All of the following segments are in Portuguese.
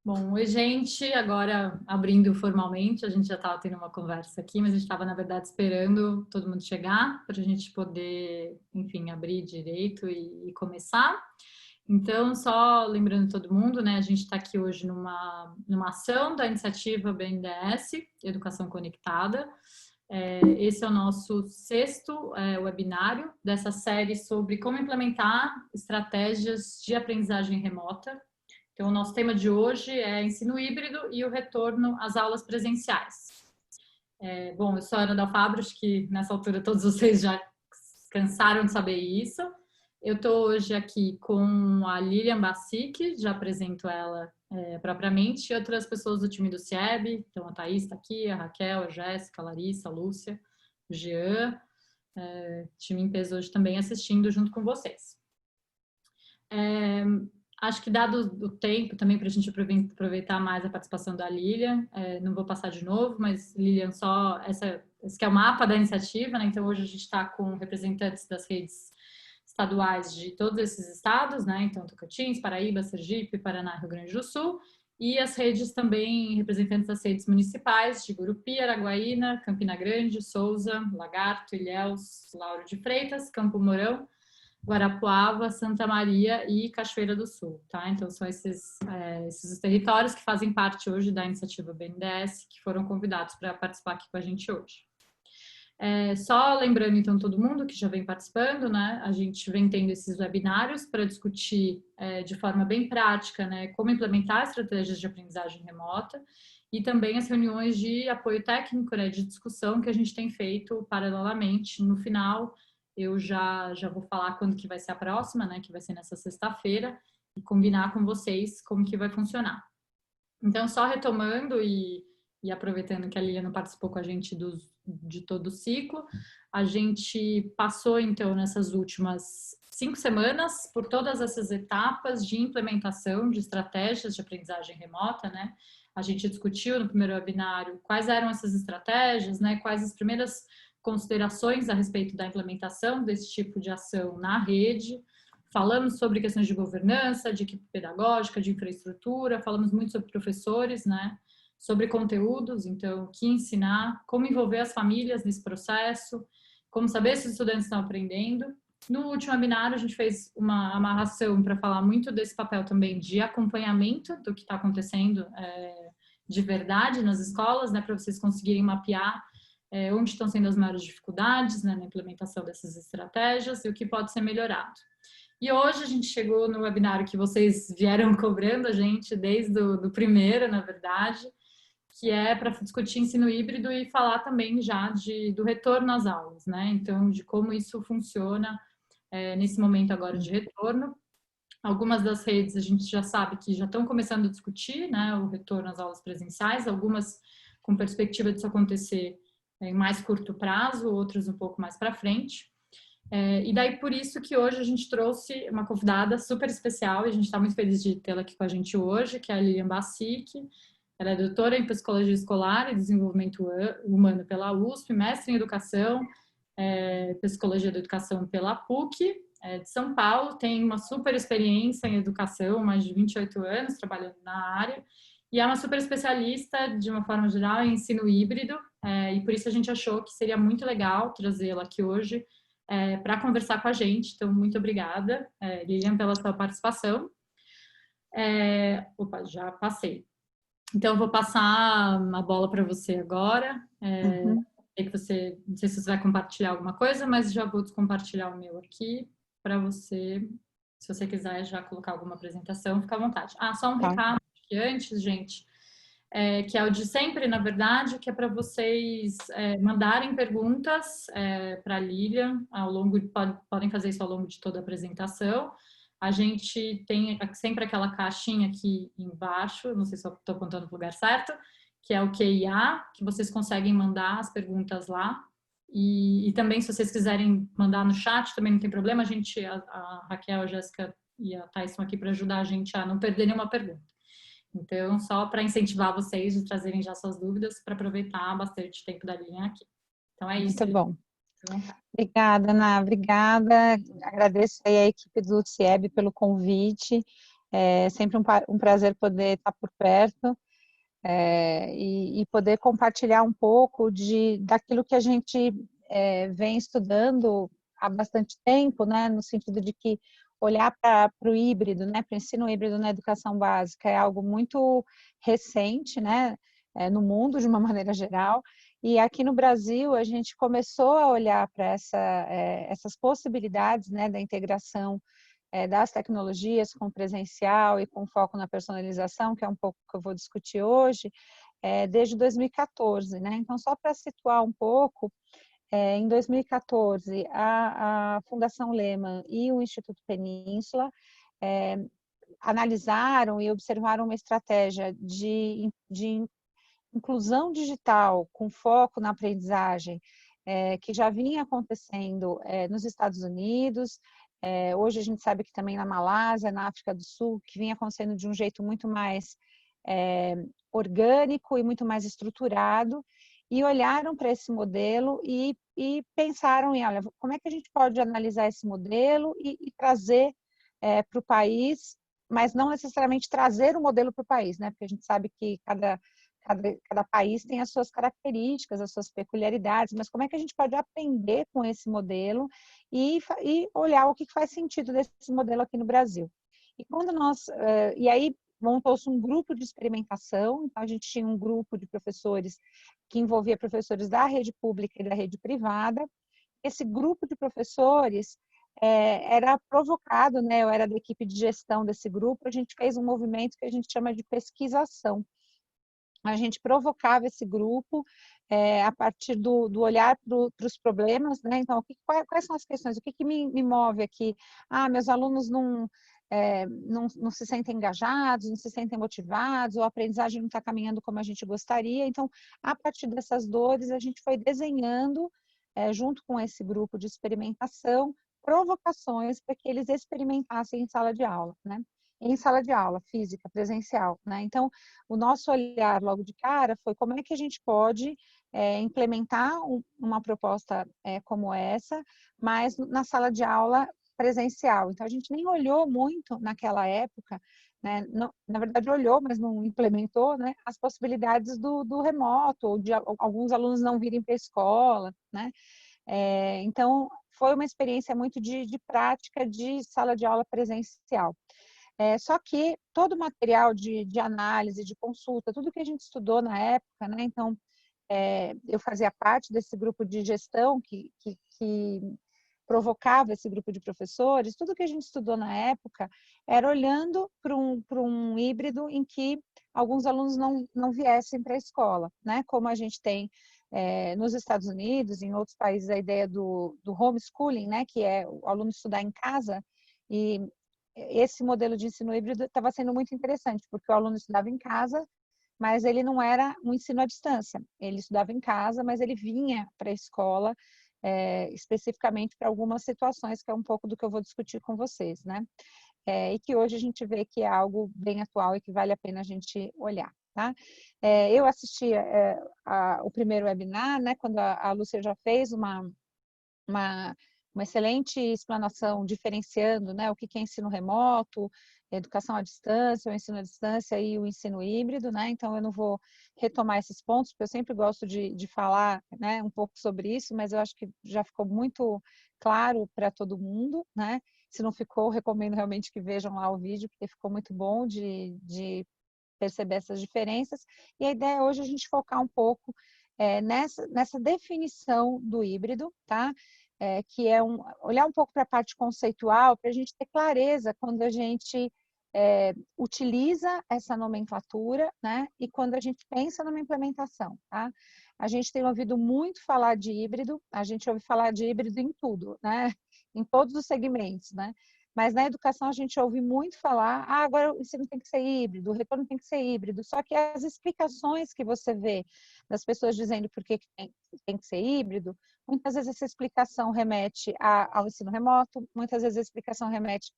Bom, oi, gente. Agora, abrindo formalmente, a gente já estava tendo uma conversa aqui, mas a gente estava, na verdade, esperando todo mundo chegar para a gente poder, enfim, abrir direito e começar. Então, só lembrando todo mundo, né, a gente está aqui hoje numa ação da iniciativa BNDES, Educação Conectada. Esse é o nosso sexto webinário dessa série sobre como implementar estratégias de aprendizagem remota. Então, o nosso tema de hoje é ensino híbrido e o retorno às aulas presenciais. Bom, eu sou a Ana Del Fabro, acho que nessa altura todos vocês já cansaram de saber isso. Eu estou hoje aqui com a Lilian Bassic, já apresento ela propriamente, e outras pessoas do time do CIEB. Então, a Thaís está aqui, a Raquel, a Jéssica, a Larissa, a Lúcia, o Jean. Time em peso hoje também assistindo junto com vocês. Acho que dado o tempo também para a gente aproveitar mais a participação da Lilian, não vou passar de novo, mas Lilian, só esse que é o mapa da iniciativa, né? Então hoje a gente está com representantes das redes estaduais de todos esses estados, né? Então Tocantins, Paraíba, Sergipe, Paraná, Rio Grande do Sul, e as redes também, representantes das redes municipais de Gurupi, Araguaína, Campina Grande, Souza, Lagarto, Ilhéus, Lauro de Freitas, Campo Mourão, Guarapuava, Santa Maria e Cachoeira do Sul, tá? Então são esses os territórios que fazem parte hoje da iniciativa BNDES, que foram convidados para participar aqui com a gente hoje. Só lembrando então todo mundo que já vem participando, né? A gente vem tendo esses webinários para discutir de forma bem prática, né? Como implementar estratégias de aprendizagem remota e também as reuniões de apoio técnico, né? De discussão que a gente tem feito paralelamente. No final, eu já vou falar quando que vai ser a próxima, né? Que vai ser nessa sexta-feira e combinar com vocês como que vai funcionar. Então, só retomando e aproveitando que a Lilian não participou com a gente de todo o ciclo, a gente passou, então, nessas últimas 5 semanas por todas essas etapas de implementação de estratégias de aprendizagem remota, né? A gente discutiu no primeiro webinário quais eram essas estratégias, né? Quais as primeiras considerações a respeito da implementação desse tipo de ação na rede. Falamos sobre questões de governança, de equipe pedagógica, de infraestrutura, falamos muito sobre professores, né? Sobre conteúdos, então, o que ensinar, como envolver as famílias nesse processo, como saber se os estudantes estão aprendendo. No último webinar, a gente fez uma amarração para falar muito desse papel também de acompanhamento do que está acontecendo de verdade nas escolas, né? Para vocês conseguirem mapear onde estão sendo as maiores dificuldades, né, na implementação dessas estratégias e o que pode ser melhorado. E hoje a gente chegou no webinário que vocês vieram cobrando a gente desde o primeiro, na verdade, que é para discutir ensino híbrido e falar também já do retorno às aulas, né? Então, de como isso funciona nesse momento agora de retorno. Algumas das redes a gente já sabe que já estão começando a discutir, né, o retorno às aulas presenciais, algumas com perspectiva disso acontecer em mais curto prazo, outras um pouco mais para frente. E daí por isso que hoje a gente trouxe uma convidada super especial e a gente está muito feliz de tê-la aqui com a gente hoje, que é a Lilian Bassic. Ela é doutora em Psicologia Escolar e Desenvolvimento Humano pela USP, mestre em Educação, Psicologia da Educação pela PUC, de São Paulo, tem uma super experiência em educação, mais de 28 anos trabalhando na área, e é uma super especialista, de uma forma geral, em ensino híbrido, e por isso a gente achou que seria muito legal trazê-la aqui hoje para conversar com a gente. Então, muito obrigada, Lilian, pela sua participação. Opa, já passei. Então, eu vou passar a bola para você agora. Que você, não sei se você vai compartilhar alguma coisa, mas já vou descompartilhar o meu aqui para você, se você quiser já colocar alguma apresentação, fica à vontade. Só um recado aqui antes, gente, que é o de sempre, na verdade, que é para vocês mandarem perguntas para a Lilian, podem fazer isso ao longo de toda a apresentação. A gente tem sempre aquela caixinha aqui embaixo, não sei se eu estou apontando para o lugar certo, que é o QIA, que vocês conseguem mandar as perguntas lá. E também, se vocês quiserem mandar no chat, também não tem problema, a Raquel, a Jéssica e a Thais estão aqui para ajudar a gente a não perder nenhuma pergunta. Então, só para incentivar vocês de trazerem já suas dúvidas, para aproveitar bastante tempo da linha aqui. Então, é isso. Muito bom. Obrigada, Ana. Obrigada. Agradeço aí a equipe do CIEB pelo convite. É sempre um prazer poder estar por perto e poder compartilhar um pouco daquilo que a gente vem estudando há bastante tempo, né, no sentido de que olhar para o híbrido, né, para o ensino híbrido na educação básica é algo muito recente, né, no mundo de uma maneira geral, e aqui no Brasil a gente começou a olhar para essas possibilidades, né, da integração das tecnologias com presencial e com foco na personalização, que é um pouco que eu vou discutir hoje, desde 2014, né? Então, só para situar um pouco, em 2014, a Fundação Lehman e o Instituto Península analisaram e observaram uma estratégia de inclusão digital com foco na aprendizagem, que já vinha acontecendo nos Estados Unidos, hoje a gente sabe que também na Malásia, na África do Sul, que vinha acontecendo de um jeito muito mais orgânico e muito mais estruturado, e olharam para esse modelo e pensaram em, olha, como é que a gente pode analisar esse modelo e trazer para o país, mas não necessariamente trazer o modelo para o país, né? Porque a gente sabe que cada país tem as suas características, as suas peculiaridades, mas como é que a gente pode aprender com esse modelo e olhar o que faz sentido desse modelo aqui no Brasil. E aí montou-se um grupo de experimentação, então a gente tinha um grupo de professores que envolvia professores da rede pública e da rede privada. Esse grupo de professores era provocado, né? Eu era da equipe de gestão desse grupo, a gente fez um movimento que a gente chama de pesquisação. A gente provocava esse grupo a partir do olhar para os problemas, né? Então, quais são as questões? O que me move aqui? Meus alunos não se sentem engajados, não se sentem motivados, ou a aprendizagem não está caminhando como a gente gostaria. Então, a partir dessas dores, a gente foi desenhando, junto com esse grupo de experimentação, provocações para que eles experimentassem em sala de aula, né? Em sala de aula, física, presencial, né? Então, o nosso olhar logo de cara foi como é que a gente pode implementar uma proposta como essa, mas na sala de aula presencial. Então, a gente nem olhou muito naquela época, né? Não, na verdade, olhou, mas não implementou, né? As possibilidades do remoto, ou de alguns alunos não virem para a escola, né? Então, foi uma experiência muito de prática de sala de aula presencial. Só que todo o material de análise, de consulta, tudo que a gente estudou na época, né? Então, eu fazia parte desse grupo de gestão que provocava esse grupo de professores, tudo que a gente estudou na época era olhando para um híbrido em que alguns alunos não viessem para a escola, né? Como a gente tem nos Estados Unidos, em outros países, a ideia do homeschooling, né? Que é o aluno estudar em casa, e esse modelo de ensino híbrido estava sendo muito interessante, porque o aluno estudava em casa, mas ele não era um ensino à distância. Ele estudava em casa, mas ele vinha para a escola especificamente para algumas situações, que é um pouco do que eu vou discutir com vocês, né? E que hoje a gente vê que é algo bem atual e que vale a pena a gente olhar, tá? Eu assisti o primeiro webinar, né? Quando a Lúcia já fez uma excelente explanação diferenciando, né, o que é ensino remoto, educação à distância, o ensino à distância e o ensino híbrido, né? Então eu não vou retomar esses pontos, porque eu sempre gosto de falar, né, um pouco sobre isso, mas eu acho que já ficou muito claro para todo mundo, né? Se não ficou, recomendo realmente que vejam lá o vídeo, porque ficou muito bom de perceber essas diferenças. E a ideia hoje é a gente focar um pouco nessa definição do híbrido, tá? Que é olhar um pouco para a parte conceitual, para a gente ter clareza quando a gente utiliza essa nomenclatura, né? E quando a gente pensa numa implementação, tá? A gente tem ouvido muito falar de híbrido, a gente ouve falar de híbrido em tudo, né? Em todos os segmentos, né? Mas na educação a gente ouve muito falar, agora o ensino tem que ser híbrido, o retorno tem que ser híbrido, só que as explicações que você vê das pessoas dizendo por que tem que ser híbrido, muitas vezes essa explicação remete ao ensino remoto, muitas vezes a explicação remete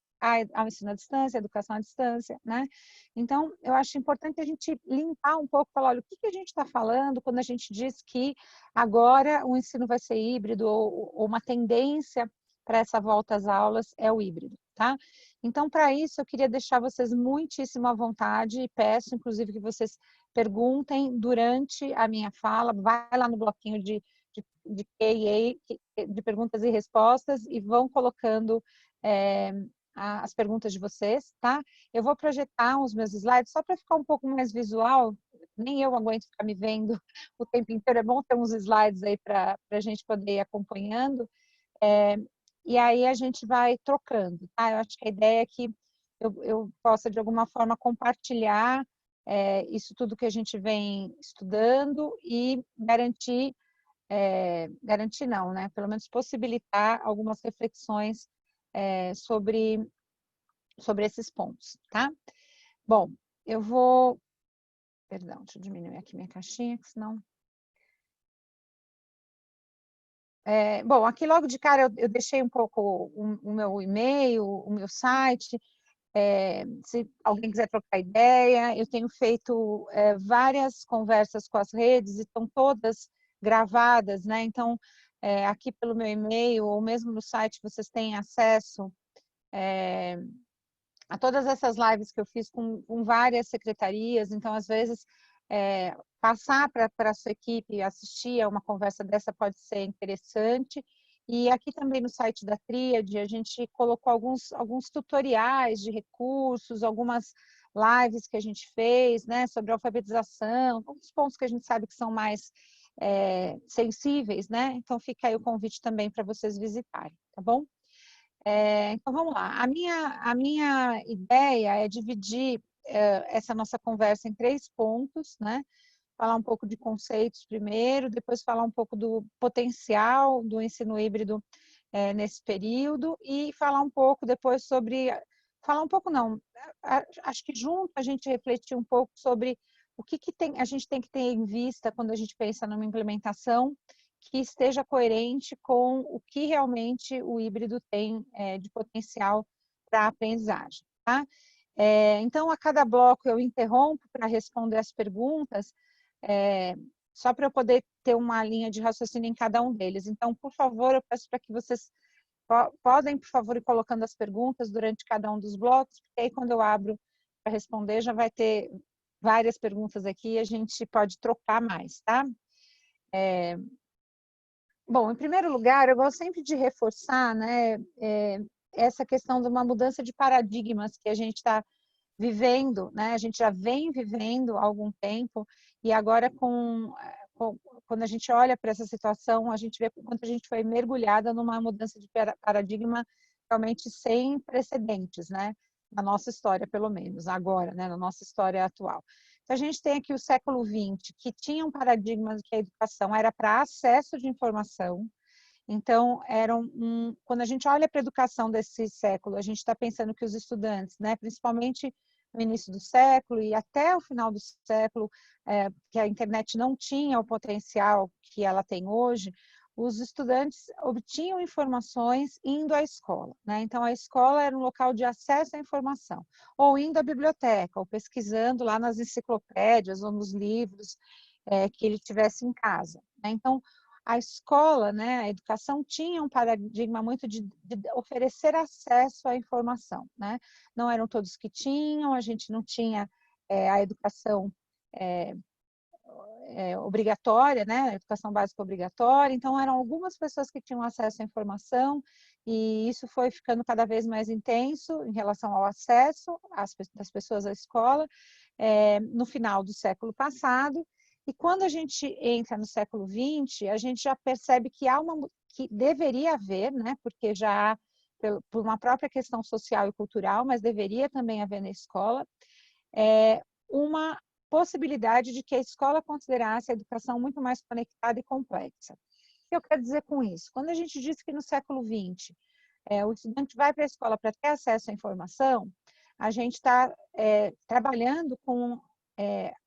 ao ensino à distância, à educação à distância, né? Então, eu acho importante a gente limpar um pouco, falar, olha, o que a gente está falando quando a gente diz que agora o ensino vai ser híbrido ou uma tendência para essa volta às aulas é o híbrido, tá? Então, para isso, eu queria deixar vocês muitíssimo à vontade e peço, inclusive, que vocês perguntem durante a minha fala, vai lá no bloquinho de Q&A, de perguntas e respostas, e vão colocando as perguntas de vocês, tá? Eu vou projetar os meus slides só para ficar um pouco mais visual, nem eu aguento ficar me vendo o tempo inteiro, é bom ter uns slides aí para a gente poder ir acompanhando. E aí a gente vai trocando, tá? Eu acho que a ideia é que eu possa, de alguma forma, compartilhar isso tudo que a gente vem estudando e garantir não, né? Pelo menos possibilitar algumas reflexões sobre esses pontos, tá? Bom, eu vou... Perdão, deixa eu diminuir aqui minha caixinha, que senão... bom, aqui logo de cara eu deixei um pouco o meu e-mail, o meu site, se alguém quiser trocar ideia, eu tenho feito várias conversas com as redes, e estão todas gravadas, né? Então, aqui pelo meu e-mail, ou mesmo no site, vocês têm acesso a todas essas lives que eu fiz com várias secretarias, então, às vezes, passar para a sua equipe assistir a uma conversa dessa pode ser interessante. E aqui também no site da Tríade, a gente colocou alguns tutoriais de recursos, algumas lives que a gente fez, né, sobre alfabetização, alguns pontos que a gente sabe que são mais sensíveis, né? Então, fica aí o convite também para vocês visitarem, tá bom? Então, vamos lá. A minha ideia é dividir essa nossa conversa em 3 pontos, né? Falar um pouco de conceitos primeiro, depois falar um pouco do potencial do ensino híbrido nesse período e falar um pouco depois sobre... Falar um pouco não, acho que junto a gente refletir um pouco sobre o que a gente tem que ter em vista quando a gente pensa numa implementação que esteja coerente com o que realmente o híbrido tem de potencial para a aprendizagem, tá? Então, a cada bloco eu interrompo para responder as perguntas, só para eu poder ter uma linha de raciocínio em cada um deles. Então, por favor, eu peço para que vocês podem, por favor, ir colocando as perguntas durante cada um dos blocos, porque aí quando eu abro para responder, já vai ter várias perguntas aqui e a gente pode trocar mais, tá? Bom, em primeiro lugar, eu gosto sempre de reforçar, né, essa questão de uma mudança de paradigmas que a gente está vivendo, né? A gente já vem vivendo há algum tempo e agora quando a gente olha para essa situação, a gente vê quanto a gente foi mergulhada numa mudança de paradigma realmente sem precedentes, né? Na nossa história, pelo menos, agora, né? Na nossa história atual. Então, a gente tem aqui o século XX, que tinha um paradigma de que a educação era para acesso de informação. Então, quando a gente olha para a educação desse século, a gente está pensando que os estudantes, né, principalmente no início do século e até o final do século, que a internet não tinha o potencial que ela tem hoje, os estudantes obtinham informações indo à escola, né? Então, a escola era um local de acesso à informação, ou indo à biblioteca, ou pesquisando lá nas enciclopédias ou nos livros que ele tivesse em casa, né? Então, a escola, né, a educação tinha um paradigma muito de oferecer acesso à informação, né? Não eram todos que tinham, a gente não tinha a educação obrigatória, né? A educação básica obrigatória, então eram algumas pessoas que tinham acesso à informação e isso foi ficando cada vez mais intenso em relação ao acesso das pessoas à escola no final do século passado. E quando a gente entra no século XX, a gente já percebe que que deveria haver, né? Porque já há, por uma própria questão social e cultural, mas deveria também haver na escola, uma possibilidade de que a escola considerasse a educação muito mais conectada e complexa. O que eu quero dizer com isso? Quando a gente diz que no século XX o estudante vai para a escola para ter acesso à informação, a gente está trabalhando com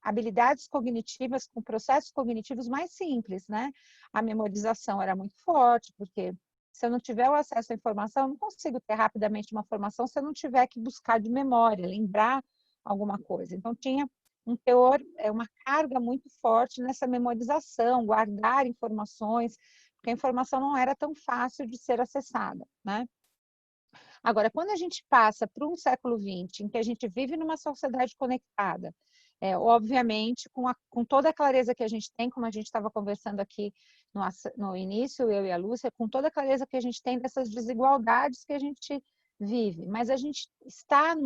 habilidades cognitivas, com processos cognitivos mais simples, né? A memorização era muito forte, porque se eu não tiver o acesso à informação, eu não consigo ter rapidamente uma formação se eu não tiver que buscar de memória, lembrar alguma coisa. Então, tinha um teor, uma carga muito forte nessa memorização, guardar informações, porque a informação não era tão fácil de ser acessada, né? Agora, quando a gente passa para um século XX, em que a gente vive numa sociedade conectada, obviamente, com toda a clareza que a gente tem, como a gente estava conversando aqui no início, eu e a Lúcia, com toda a clareza que a gente tem dessas desigualdades que a gente vive, mas a gente está,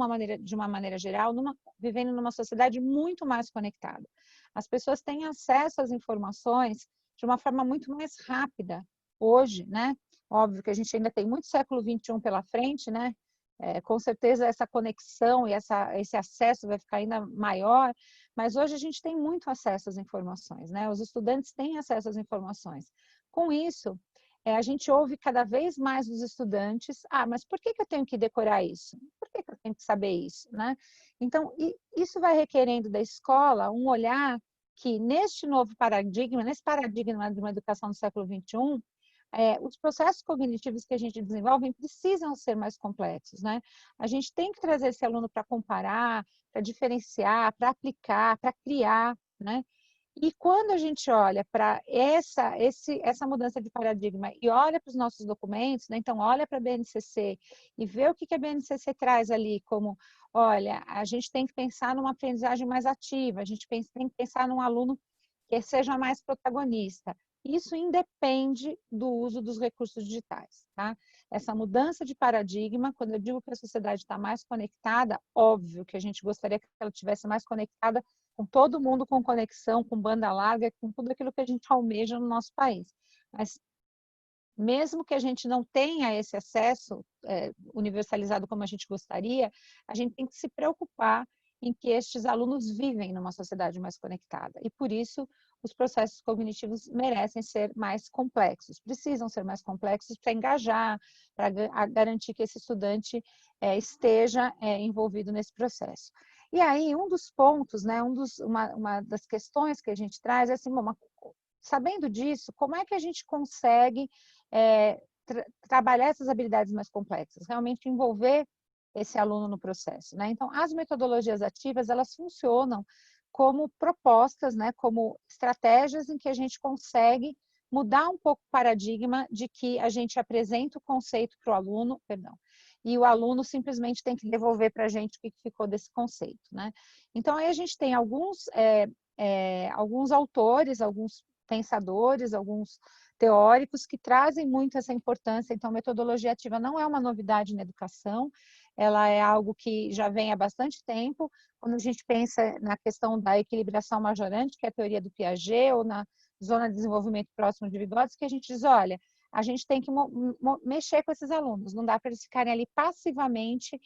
de uma maneira geral, vivendo numa sociedade muito mais conectada. As pessoas têm acesso às informações de uma forma muito mais rápida hoje, né? Óbvio que a gente ainda tem muito século XXI pela frente, né? Com certeza essa conexão e esse acesso vai ficar ainda maior, mas hoje a gente tem muito acesso às informações, né? Os estudantes têm acesso às informações. Com isso, a gente ouve cada vez mais dos estudantes, mas por que eu tenho que decorar isso? Por que eu tenho que saber isso, né? Então, isso vai requerendo da escola um olhar que, neste novo paradigma, nesse paradigma de uma educação do século XXI, os processos cognitivos que a gente desenvolve precisam ser mais complexos, né? A gente tem que trazer esse aluno para comparar, para diferenciar, para aplicar, para criar, né? E quando a gente olha para essa mudança de paradigma e olha para os nossos documentos, né? Então olha para a BNCC e vê o que a BNCC traz ali como, olha, a gente tem que pensar numa aprendizagem mais ativa, a gente tem que pensar num aluno que seja mais protagonista. Isso independe do uso dos recursos digitais, tá? Essa mudança de paradigma, quando eu digo que a sociedade está mais conectada, óbvio que a gente gostaria que ela estivesse mais conectada com todo mundo com conexão, com banda larga, com tudo aquilo que a gente almeja no nosso país. Mas mesmo que a gente não tenha esse acesso universalizado como a gente gostaria, a gente tem que se preocupar em que estes alunos vivem numa sociedade mais conectada. E, por isso, os processos cognitivos merecem ser mais complexos, precisam ser mais complexos para engajar, para garantir que esse estudante esteja envolvido nesse processo. E aí, um dos pontos, né, uma das questões que a gente traz é assim, sabendo disso, como é que a gente consegue trabalhar essas habilidades mais complexas, realmente envolver esse aluno no processo, né? Então, as metodologias ativas, elas funcionam como propostas, né, como estratégias em que a gente consegue mudar um pouco o paradigma de que a gente apresenta o conceito para o aluno, e o aluno simplesmente tem que devolver para a gente o que ficou desse conceito, né? Então, aí a gente tem alguns autores, alguns pensadores, alguns teóricos que trazem muito essa importância. Então, metodologia ativa não é uma novidade na educação, ela é algo que já vem há bastante tempo. Quando a gente pensa na questão da equilibração majorante, que é a teoria do Piaget, ou na zona de desenvolvimento próximo de Vygotsky, que a gente diz, olha, a gente tem que mexer com esses alunos, não dá para eles ficarem ali passivamente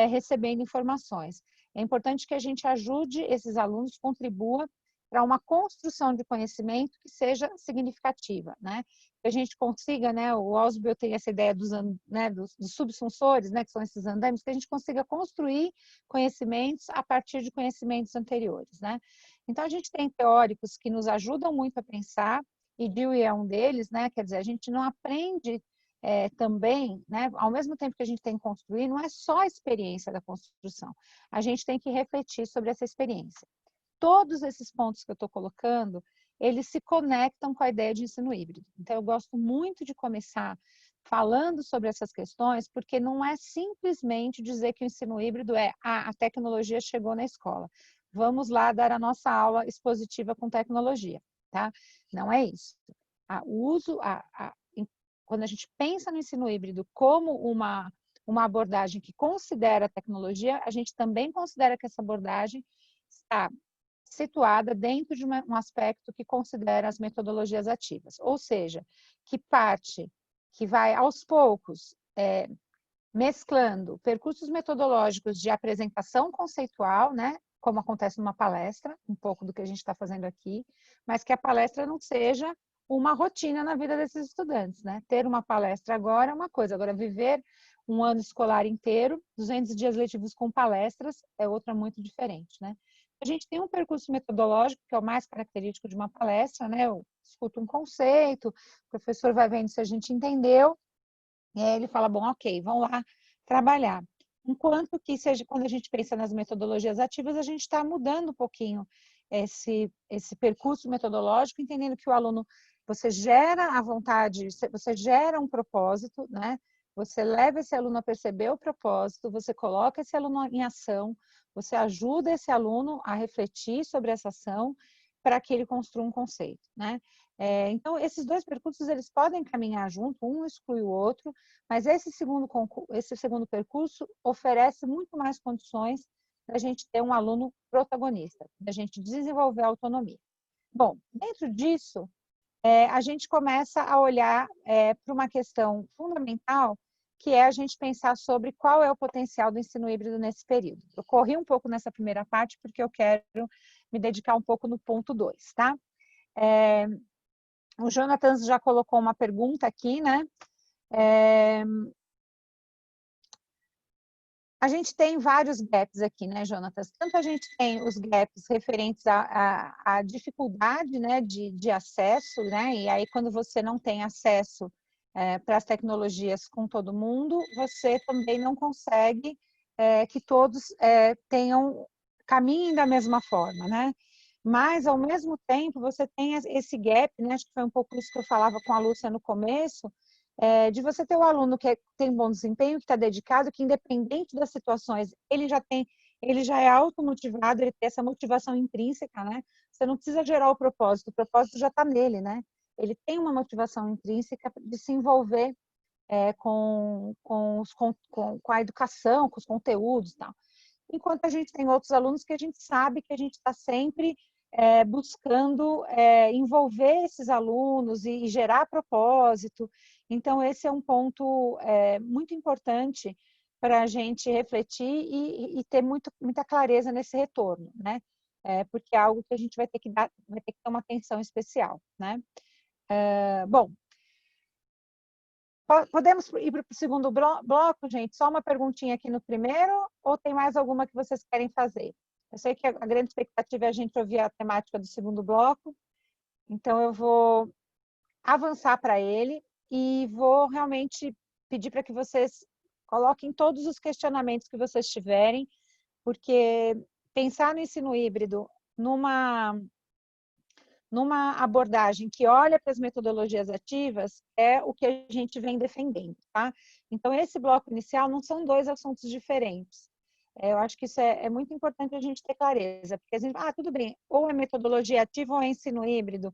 recebendo informações. É importante que a gente ajude esses alunos, contribua para uma construção de conhecimento que seja significativa, né? Que a gente consiga, né? O Ausubel tem essa ideia dos subsunsores, né? Que são esses andames, que a gente consiga construir conhecimentos a partir de conhecimentos anteriores, né? Então, a gente tem teóricos que nos ajudam muito a pensar, e Dewey é um deles, né? Quer dizer, a gente não aprende também, né? Ao mesmo tempo que a gente tem que construir, não é só a experiência da construção, a gente tem que refletir sobre essa experiência. Todos esses pontos que eu estou colocando, eles se conectam com a ideia de ensino híbrido. Então, eu gosto muito de começar falando sobre essas questões, porque não é simplesmente dizer que o ensino híbrido é a tecnologia chegou na escola. Vamos lá dar a nossa aula expositiva com tecnologia, tá? Não é isso. Quando a gente pensa no ensino híbrido como uma abordagem que considera a tecnologia, a gente também considera que essa abordagem está situada dentro de um aspecto que considera as metodologias ativas, ou seja, que vai aos poucos mesclando percursos metodológicos de apresentação conceitual, né, como acontece numa palestra, um pouco do que a gente está fazendo aqui, mas que a palestra não seja uma rotina na vida desses estudantes, né? Ter uma palestra agora é uma coisa, agora viver um ano escolar inteiro, 200 dias letivos com palestras, é outra muito diferente, né? A gente tem um percurso metodológico, que é o mais característico de uma palestra, né? Eu escuto um conceito, o professor vai vendo se a gente entendeu, e aí ele fala, bom, ok, vamos lá trabalhar. Enquanto que, quando a gente pensa nas metodologias ativas, a gente está mudando um pouquinho esse percurso metodológico, entendendo que o aluno, você gera a vontade, você gera um propósito, né? você leva esse aluno a perceber o propósito, você coloca esse aluno em ação, você ajuda esse aluno a refletir sobre essa ação para que ele construa um conceito, né? Então, esses dois percursos, eles podem caminhar junto, um exclui o outro, mas esse segundo percurso oferece muito mais condições da gente ter um aluno protagonista, da gente desenvolver a autonomia. Bom, dentro disso, a gente começa a olhar para uma questão fundamental, que é a gente pensar sobre qual é o potencial do ensino híbrido nesse período. Eu corri um pouco nessa primeira parte, porque eu quero me dedicar um pouco no ponto 2, tá? O Jonathan já colocou uma pergunta aqui, né? A gente tem vários gaps aqui, né, Jonatas? Tanto a gente tem os gaps referentes à dificuldade, né, de acesso, né? E aí, quando você não tem acesso para as tecnologias com todo mundo, você também não consegue que todos caminhem da mesma forma, né? Mas, ao mesmo tempo, você tem esse gap, né? Acho que foi um pouco isso que eu falava com a Lúcia no começo, de você ter o aluno que tem bom desempenho, que está dedicado, que independente das situações, ele já é automotivado, ele tem essa motivação intrínseca, né? Você não precisa gerar o propósito já está nele, né? Ele tem uma motivação intrínseca de se envolver com a educação, com os conteúdos e tal. Enquanto a gente tem outros alunos que a gente sabe que a gente está sempre buscando envolver esses alunos e gerar propósito. Então, esse é um ponto muito importante para a gente refletir e ter muita clareza nesse retorno, né? Porque é algo que a gente vai ter que ter uma atenção especial, né? Bom, podemos ir para o segundo bloco, gente? Só uma perguntinha aqui no primeiro, ou tem mais alguma que vocês querem fazer? Eu sei que a grande expectativa é a gente ouvir a temática do segundo bloco, então eu vou avançar para ele e vou realmente pedir para que vocês coloquem todos os questionamentos que vocês tiverem, porque pensar no ensino híbrido numa abordagem que olha para as metodologias ativas é o que a gente vem defendendo, tá? Então, esse bloco inicial não são dois assuntos diferentes. Eu acho que isso é muito importante a gente ter clareza, porque a gente, tudo bem, ou é metodologia ativa ou é ensino híbrido.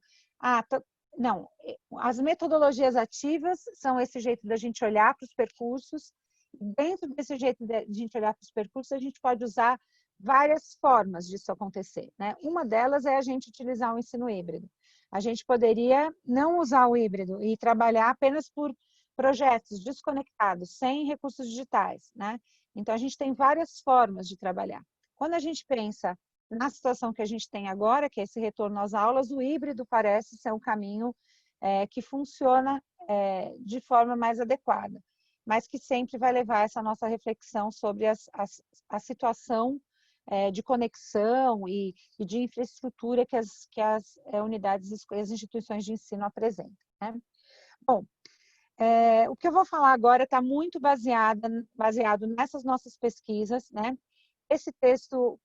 Não, as metodologias ativas são esse jeito da gente olhar para os percursos, dentro desse jeito de a gente olhar para os percursos, a gente pode usar várias formas disso acontecer, né? Uma delas é a gente utilizar o ensino híbrido. A gente poderia não usar o híbrido e trabalhar apenas por projetos desconectados, sem recursos digitais, né? Então, a gente tem várias formas de trabalhar. Quando a gente pensa na situação que a gente tem agora, que é esse retorno às aulas, o híbrido parece ser um caminho que funciona de forma mais adequada, mas que sempre vai levar essa nossa reflexão sobre a situação de conexão e de infraestrutura que as unidades, as instituições de ensino apresentam, né? Bom, o que eu vou falar agora está muito baseado nessas nossas pesquisas, né? Esse texto,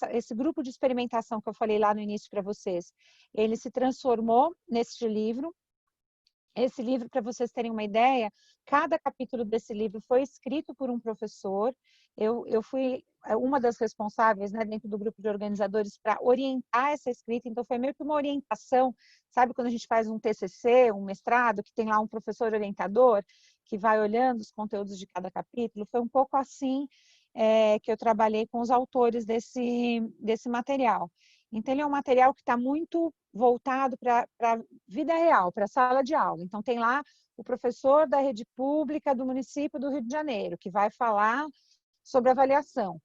esse grupo de experimentação que eu falei lá no início para vocês, ele se transformou neste livro. Esse livro, para vocês terem uma ideia, cada capítulo desse livro foi escrito por um professor. Eu fui uma das responsáveis, né, dentro do grupo de organizadores, para orientar essa escrita, então foi meio que uma orientação, sabe quando a gente faz um TCC, um mestrado, que tem lá um professor orientador, que vai olhando os conteúdos de cada capítulo? Foi um pouco assim que eu trabalhei com os autores desse material. Então, ele é um material que está muito voltado para a vida real, para a sala de aula. Então, tem lá o professor da rede pública do município do Rio de Janeiro, que vai falar sobre avaliação.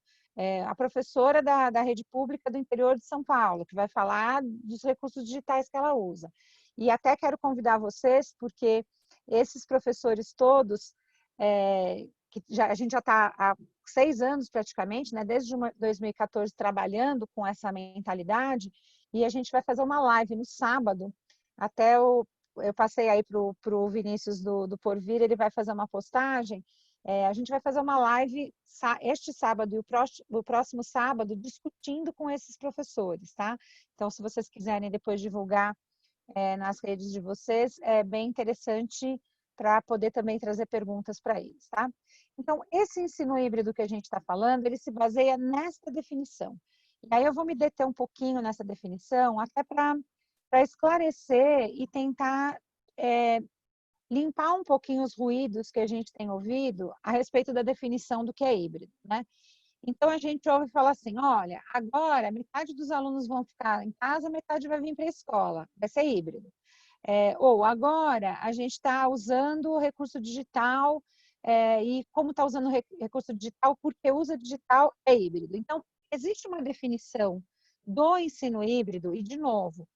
A professora da rede pública do interior de São Paulo, que vai falar dos recursos digitais que ela usa. E até quero convidar vocês, porque esses professores todos, a gente já está há 6 anos praticamente, né, desde 2014, trabalhando com essa mentalidade, e a gente vai fazer uma live no sábado, eu passei aí para o Vinícius do Porvir, ele vai fazer uma postagem, a gente vai fazer uma live este sábado e o próximo sábado, discutindo com esses professores, tá? Então, se vocês quiserem depois divulgar nas redes de vocês, é bem interessante para poder também trazer perguntas para eles, tá? Então, esse ensino híbrido que a gente está falando, ele se baseia nesta definição. E aí eu vou me deter um pouquinho nessa definição, até para esclarecer e tentar limpar um pouquinho os ruídos que a gente tem ouvido a respeito da definição do que é híbrido, né? Então, a gente ouve falar assim, olha, agora metade dos alunos vão ficar em casa, metade vai vir para a escola, vai ser híbrido. Ou agora a gente está usando o recurso digital e como está usando o recurso digital, porque usa digital é híbrido. Então, existe uma definição do ensino híbrido, e de novo,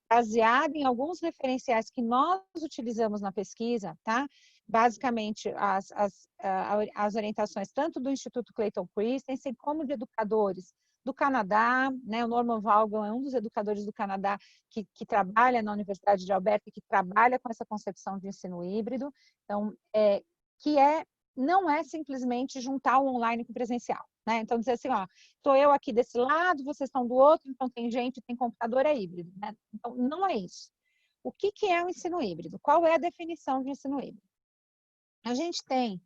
baseada em alguns referenciais que nós utilizamos na pesquisa, tá? Basicamente, as orientações tanto do Instituto Clayton Christensen, como de educadores do Canadá, né? O Norman Vaughan é um dos educadores do Canadá que trabalha na Universidade de Alberta, que trabalha com essa concepção de ensino híbrido, então, não é simplesmente juntar o online com o presencial, né? Então, dizer assim, ó, estou eu aqui desse lado, vocês estão do outro, então tem gente, tem computador, é híbrido, né? Então, não é isso. O que é o ensino híbrido? Qual é a definição de ensino híbrido? A gente tem,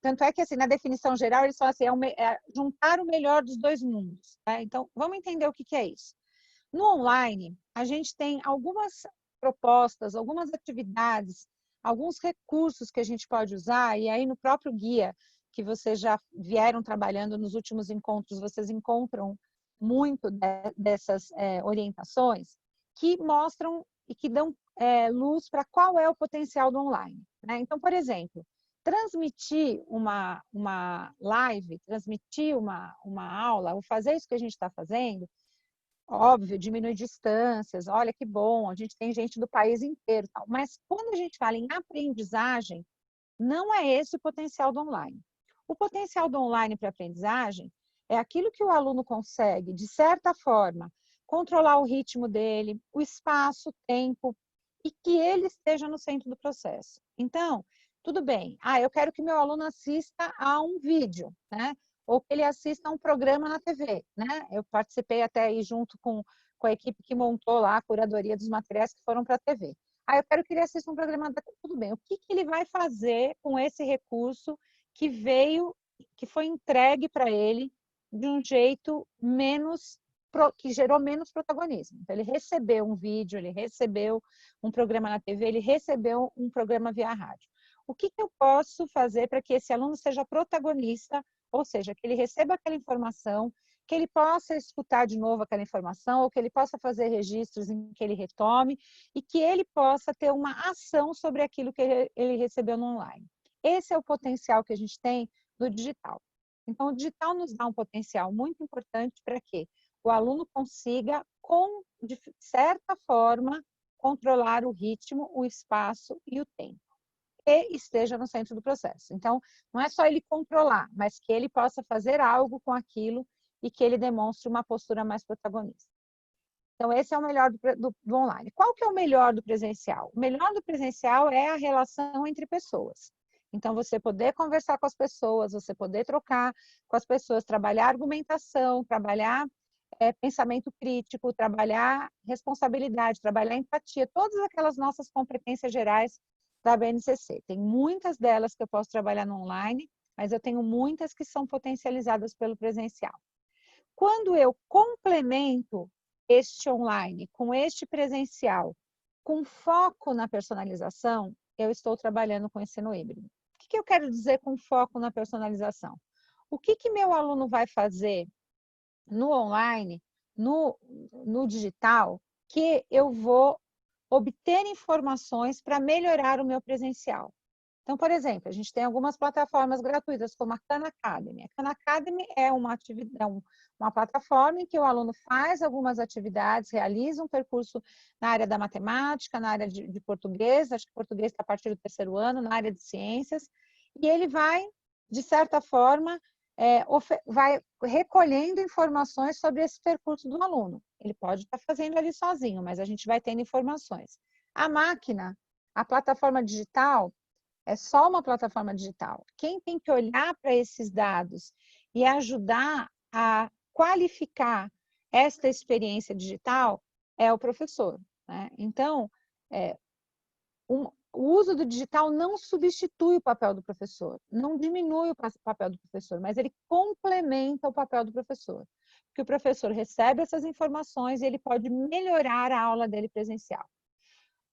tanto é que assim, na definição geral, eles falam assim, juntar o melhor dos dois mundos, tá? Então, vamos entender o que é isso. No online, a gente tem algumas propostas, algumas atividades, alguns recursos que a gente pode usar, e aí no próprio guia que vocês já vieram trabalhando nos últimos encontros, vocês encontram muito dessas orientações que mostram e que dão luz para qual é o potencial do online, né? Então, por exemplo, transmitir uma live, transmitir uma aula, ou fazer isso que a gente está fazendo, óbvio, diminui distâncias, olha que bom, a gente tem gente do país inteiro, tal. Mas quando a gente fala em aprendizagem, não é esse o potencial do online. O potencial do online para aprendizagem é aquilo que o aluno consegue, de certa forma, controlar o ritmo dele, o espaço, o tempo, e que ele esteja no centro do processo. Então, tudo bem, eu quero que meu aluno assista a um vídeo, né? Ou que ele assista a um programa na TV, né? Eu participei até aí junto com a equipe que montou lá a curadoria dos materiais que foram para a TV. Eu quero que ele assista um programa da TV. Tudo bem, o que ele vai fazer com esse recurso que foi entregue para ele de um jeito que gerou menos protagonismo. Então, ele recebeu um vídeo, ele recebeu um programa na TV, ele recebeu um programa via rádio. O que eu posso fazer para que esse aluno seja protagonista, ou seja, que ele receba aquela informação, que ele possa escutar de novo aquela informação, ou que ele possa fazer registros em que ele retome, e que ele possa ter uma ação sobre aquilo que ele recebeu no online. Esse é o potencial que a gente tem do digital. Então, o digital nos dá um potencial muito importante para quê? O aluno consiga, de certa forma, controlar o ritmo, o espaço e o tempo. E esteja no centro do processo. Então, não é só ele controlar, mas que ele possa fazer algo com aquilo e que ele demonstre uma postura mais protagonista. Então, esse é o melhor do online. Qual que é o melhor do presencial? O melhor do presencial é a relação entre pessoas. Então, você poder conversar com as pessoas, você poder trocar com as pessoas, trabalhar argumentação, trabalhar pensamento crítico, trabalhar responsabilidade, trabalhar empatia, todas aquelas nossas competências gerais da BNCC. Tem muitas delas que eu posso trabalhar no online, mas eu tenho muitas que são potencializadas pelo presencial. Quando eu complemento este online com este presencial, com foco na personalização, eu estou trabalhando com ensino híbrido. O que eu quero dizer com foco na personalização? O que meu aluno vai fazer no online, no digital, que eu vou obter informações para melhorar o meu presencial. Então, por exemplo, a gente tem algumas plataformas gratuitas, como a Khan Academy. A Khan Academy é uma plataforma em que o aluno faz algumas atividades, realiza um percurso na área da matemática, na área de português, acho que português está a partir do 3º ano, na área de ciências, e ele vai, de certa forma, vai recolhendo informações sobre esse percurso do aluno. Ele pode estar fazendo ali sozinho, mas a gente vai tendo informações. A máquina, a plataforma digital, é só uma plataforma digital. Quem tem que olhar para esses dados e ajudar a qualificar esta experiência digital é o professor, né? Então, o uso do digital não substitui o papel do professor, não diminui o papel do professor, mas ele complementa o papel do professor. Porque o professor recebe essas informações e ele pode melhorar a aula dele presencial.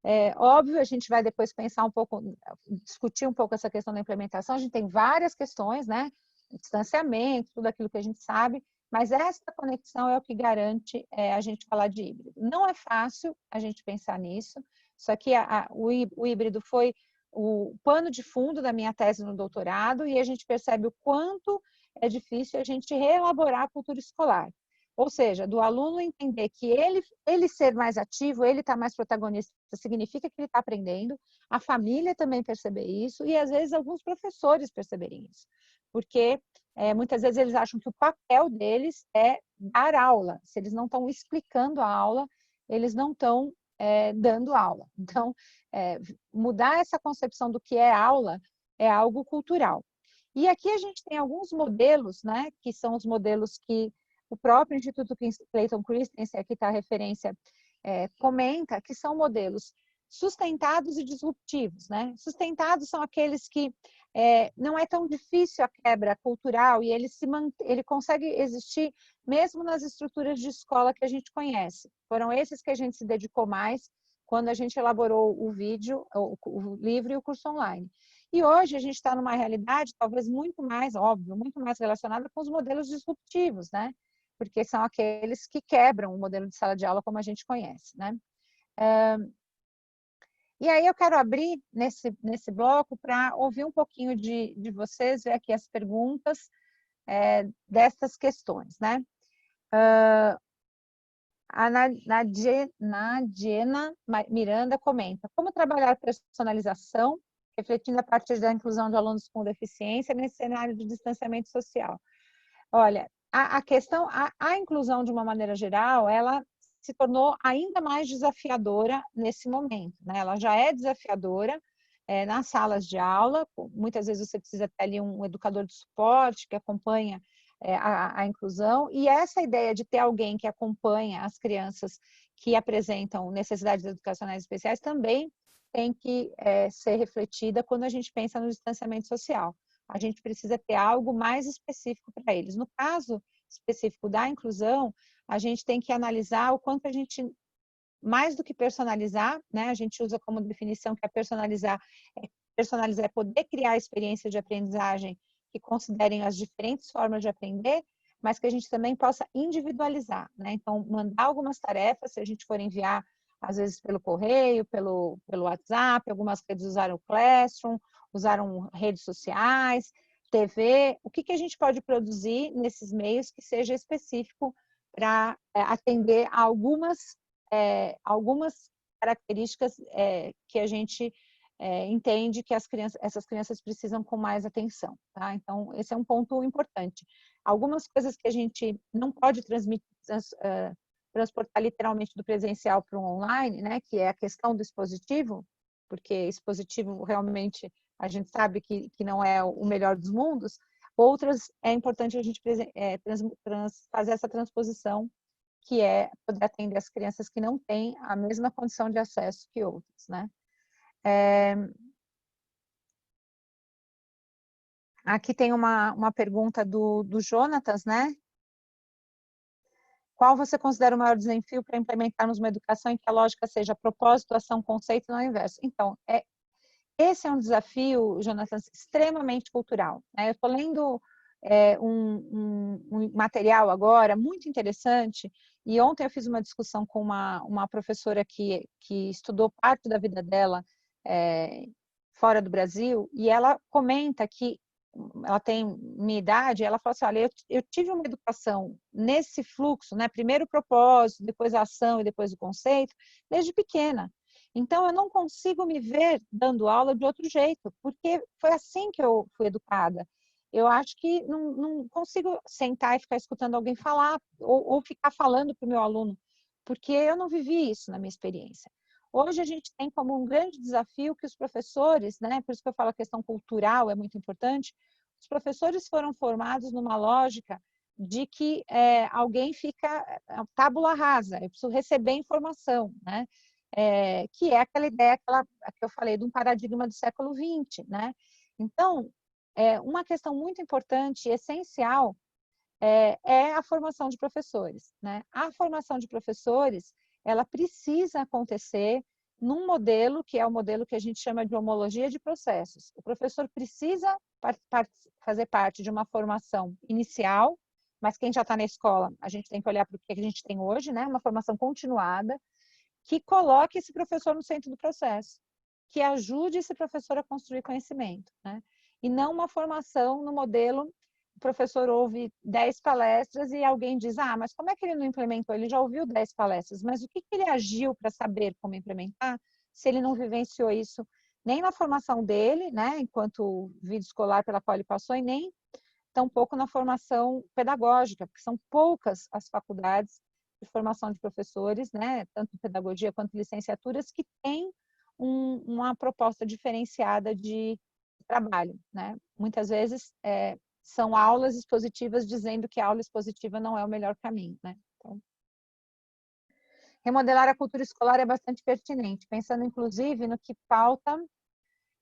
É óbvio, a gente vai depois pensar um pouco, discutir um pouco essa questão da implementação, a gente tem várias questões, né? Distanciamento, tudo aquilo que a gente sabe, mas essa conexão é o que garante a gente falar de híbrido. Não é fácil a gente pensar nisso, só que o híbrido foi o pano de fundo da minha tese no doutorado e a gente percebe o quanto é difícil a gente reelaborar a cultura escolar. Ou seja, do aluno entender que ele ser mais ativo, ele estar mais protagonista, significa que ele está aprendendo, a família também perceber isso e, às vezes, alguns professores perceberem isso. Porque muitas vezes eles acham que o papel deles é dar aula. Se eles não estão explicando a aula, eles não estão dando aula. Então, mudar essa concepção do que é aula é algo cultural. E aqui a gente tem alguns modelos, né, que são os modelos que o próprio Instituto Clayton Christensen, aqui está a referência, comenta que são modelos sustentados e disruptivos, né? Sustentados são aqueles que não é tão difícil a quebra cultural e ele consegue existir mesmo nas estruturas de escola que a gente conhece. Foram esses que a gente se dedicou mais quando a gente elaborou o vídeo, o livro e o curso online. E hoje a gente está numa realidade talvez muito mais, óbvio, muito mais relacionada com os modelos disruptivos, né? Porque são aqueles que quebram o modelo de sala de aula como a gente conhece, né? E aí eu quero abrir nesse bloco para ouvir um pouquinho de vocês, ver aqui as perguntas dessas questões, né? A Nadiena Miranda comenta: como trabalhar personalização, refletindo a partir da inclusão de alunos com deficiência nesse cenário de distanciamento social? Olha, a questão, a inclusão de uma maneira geral, ela se tornou ainda mais desafiadora nesse momento, né? Ela já é desafiadora nas salas de aula, muitas vezes você precisa ter ali um educador de suporte que acompanha a inclusão, e essa ideia de ter alguém que acompanha as crianças que apresentam necessidades educacionais especiais também tem que ser refletida quando a gente pensa no distanciamento social. A gente precisa ter algo mais específico para eles. No caso específico da inclusão, a gente tem que analisar o quanto a gente, mais do que personalizar, né? A gente usa como definição que personalizar é poder criar experiências de aprendizagem que considerem as diferentes formas de aprender, mas que a gente também possa individualizar, né? Então, mandar algumas tarefas, se a gente for enviar, às vezes pelo correio, pelo WhatsApp, algumas redes usaram o Classroom, usaram redes sociais, TV, o que a gente pode produzir nesses meios que seja específico para atender a algumas características que a gente entende que essas crianças precisam com mais atenção, tá? Então, esse é um ponto importante. Algumas coisas que a gente não pode transportar literalmente do presencial para o online, né, que é a questão do expositivo, porque expositivo realmente a gente sabe que não é o melhor dos mundos. Outras é importante a gente fazer essa transposição, que é poder atender as crianças que não têm a mesma condição de acesso que outras, né? Aqui tem uma pergunta do Jonatas, né? Qual você considera o maior desafio para implementarmos uma educação em que a lógica seja propósito, ação, conceito e não o inverso? Então, esse é um desafio, Jonatas, extremamente cultural, né? Eu estou lendo um material agora muito interessante, e ontem eu fiz uma discussão com uma professora que estudou parte da vida dela fora do Brasil, e ela comenta que ela tem minha idade, ela fala assim, olha, eu tive uma educação nesse fluxo, né? Primeiro o propósito, depois a ação e depois o conceito, desde pequena. Então, eu não consigo me ver dando aula de outro jeito, porque foi assim que eu fui educada. Eu acho que não consigo sentar e ficar escutando alguém falar ou ficar falando para o meu aluno, porque eu não vivi isso na minha experiência. Hoje a gente tem como um grande desafio que os professores, né, por isso que eu falo a questão cultural é muito importante, os professores foram formados numa lógica de que alguém fica tábula rasa, eu preciso receber informação, né? que é aquela ideia que eu falei de um paradigma do século XX, né? Então, uma questão muito importante e essencial é a formação de professores, né? A formação de professores, ela precisa acontecer num modelo que é o modelo que a gente chama de homologia de processos. O professor precisa fazer parte de uma formação inicial, mas quem já está na escola, a gente tem que olhar para o que a gente tem hoje, né? Uma formação continuada, que coloque esse professor no centro do processo, que ajude esse professor a construir conhecimento, né? E não uma formação no modelo, o professor ouve 10 palestras e alguém diz, ah, mas como é que ele não implementou? Ele já ouviu 10 palestras, mas o que ele agiu para saber como implementar se ele não vivenciou isso nem na formação dele, né, enquanto vida escolar pela qual ele passou, e nem tampouco na formação pedagógica, porque são poucas as faculdades de formação de professores, né, tanto pedagogia quanto licenciaturas, que têm uma proposta diferenciada de trabalho, né? Muitas vezes são aulas expositivas dizendo que a aula expositiva não é o melhor caminho, né? Então, remodelar a cultura escolar é bastante pertinente, pensando inclusive no que pauta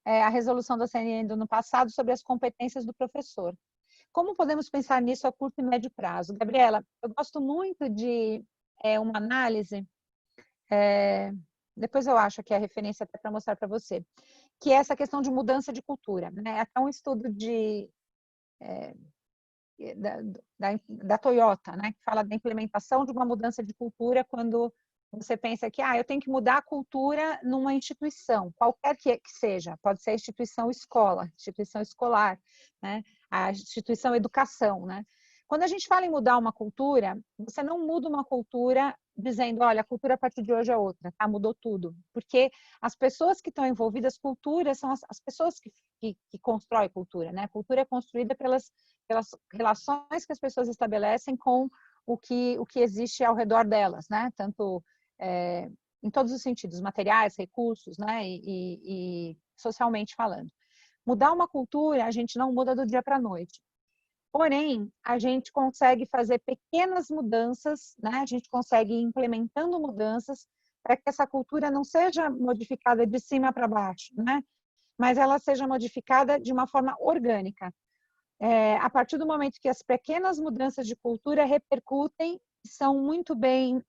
a resolução da CNN do ano passado sobre as competências do professor. Como podemos pensar nisso a curto e médio prazo? Gabriela, eu gosto muito de uma análise, depois eu acho que é a referência até para mostrar para você, que é essa questão de mudança de cultura, né? Até um estudo da Toyota, né? Que fala da implementação de uma mudança de cultura quando você pensa que eu tenho que mudar a cultura numa instituição, qualquer que seja, pode ser a instituição escola, instituição escolar, né? A instituição educação, né? Quando a gente fala em mudar uma cultura, você não muda uma cultura dizendo, olha, a cultura a partir de hoje é outra, tá? Mudou tudo. Porque as pessoas que estão envolvidas, cultura, são as pessoas que constroem cultura, né? A cultura é construída pelas relações que as pessoas estabelecem com o que existe ao redor delas, né? Tanto em todos os sentidos, materiais, recursos, né? E socialmente falando. Mudar uma cultura, a gente não muda do dia para a noite. Porém, a gente consegue fazer pequenas mudanças, né? A gente consegue ir implementando mudanças para que essa cultura não seja modificada de cima para baixo, né? Mas ela seja modificada de uma forma orgânica. A partir do momento que as pequenas mudanças de cultura repercutem, são muito bem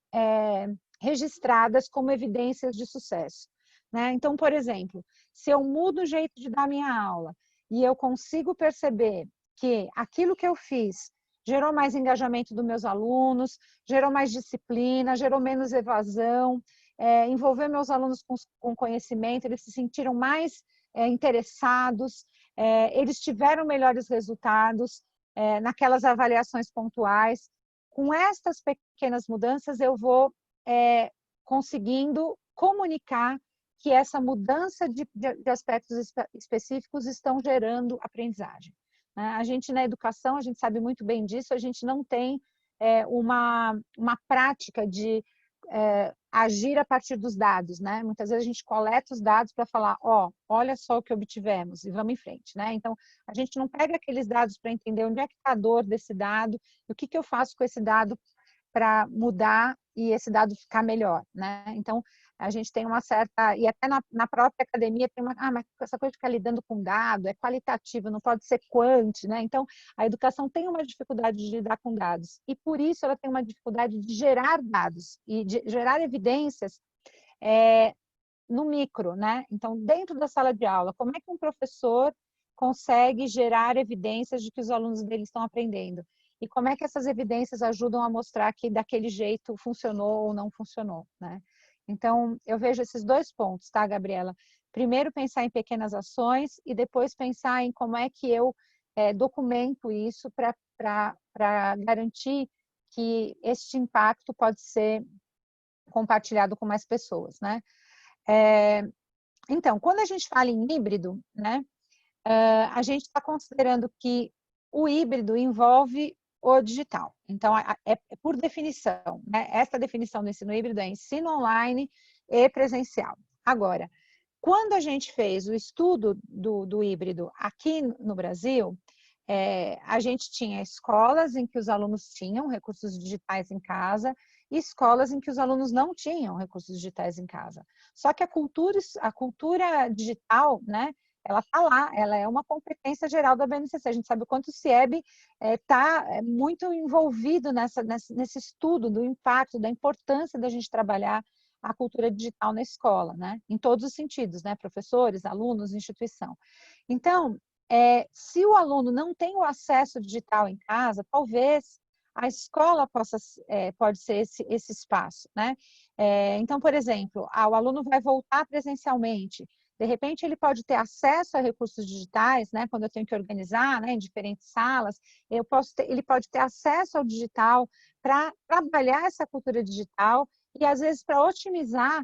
registradas como evidências de sucesso, né? Então, por exemplo, se eu mudo o jeito de dar minha aula e eu consigo perceber que aquilo que eu fiz gerou mais engajamento dos meus alunos, gerou mais disciplina, gerou menos evasão, envolveu meus alunos com conhecimento, eles se sentiram mais interessados, eles tiveram melhores resultados naquelas avaliações pontuais. Com estas pequenas mudanças, eu vou conseguindo comunicar que essa mudança de aspectos específicos estão gerando aprendizagem. A gente, na educação, a gente sabe muito bem disso, a gente não tem uma prática de agir a partir dos dados, né? Muitas vezes a gente coleta os dados para falar, olha só o que obtivemos e vamos em frente, né? Então, a gente não pega aqueles dados para entender onde é que está a dor desse dado e o que eu faço com esse dado para mudar e esse dado ficar melhor, né? Então, a gente tem uma certa, e até na própria academia tem mas essa coisa de ficar lidando com dado, é qualitativo, não pode ser quant, né? Então, a educação tem uma dificuldade de lidar com dados, e por isso ela tem uma dificuldade de gerar dados, e de gerar evidências no micro, né? Então, dentro da sala de aula, como é que um professor consegue gerar evidências de que os alunos dele estão aprendendo? E como é que essas evidências ajudam a mostrar que daquele jeito funcionou ou não funcionou, né? Então, eu vejo esses dois pontos, tá, Gabriela? Primeiro, pensar em pequenas ações e depois pensar em como é que eu documento isso para garantir que este impacto pode ser compartilhado com mais pessoas, né? Então, quando a gente fala em híbrido, né, a gente está considerando que o híbrido envolve o digital. Então, por definição, né? Essa definição do ensino híbrido é ensino online e presencial. Agora, quando a gente fez o estudo do híbrido aqui no Brasil, a gente tinha escolas em que os alunos tinham recursos digitais em casa e escolas em que os alunos não tinham recursos digitais em casa. Só que a cultura digital, né, ela está lá, ela é uma competência geral da BNCC. A gente sabe o quanto o CIEB está muito envolvido nesse estudo do impacto, da importância da gente trabalhar a cultura digital na escola, né? Em todos os sentidos, né? Professores, alunos, instituição. Então, se o aluno não tem o acesso digital em casa, talvez a escola pode ser esse espaço, né? Então, por exemplo, o aluno vai voltar presencialmente, de repente ele pode ter acesso a recursos digitais, né? Quando eu tenho que organizar, né, em diferentes salas, ele pode ter acesso ao digital para trabalhar essa cultura digital e, às vezes, para otimizar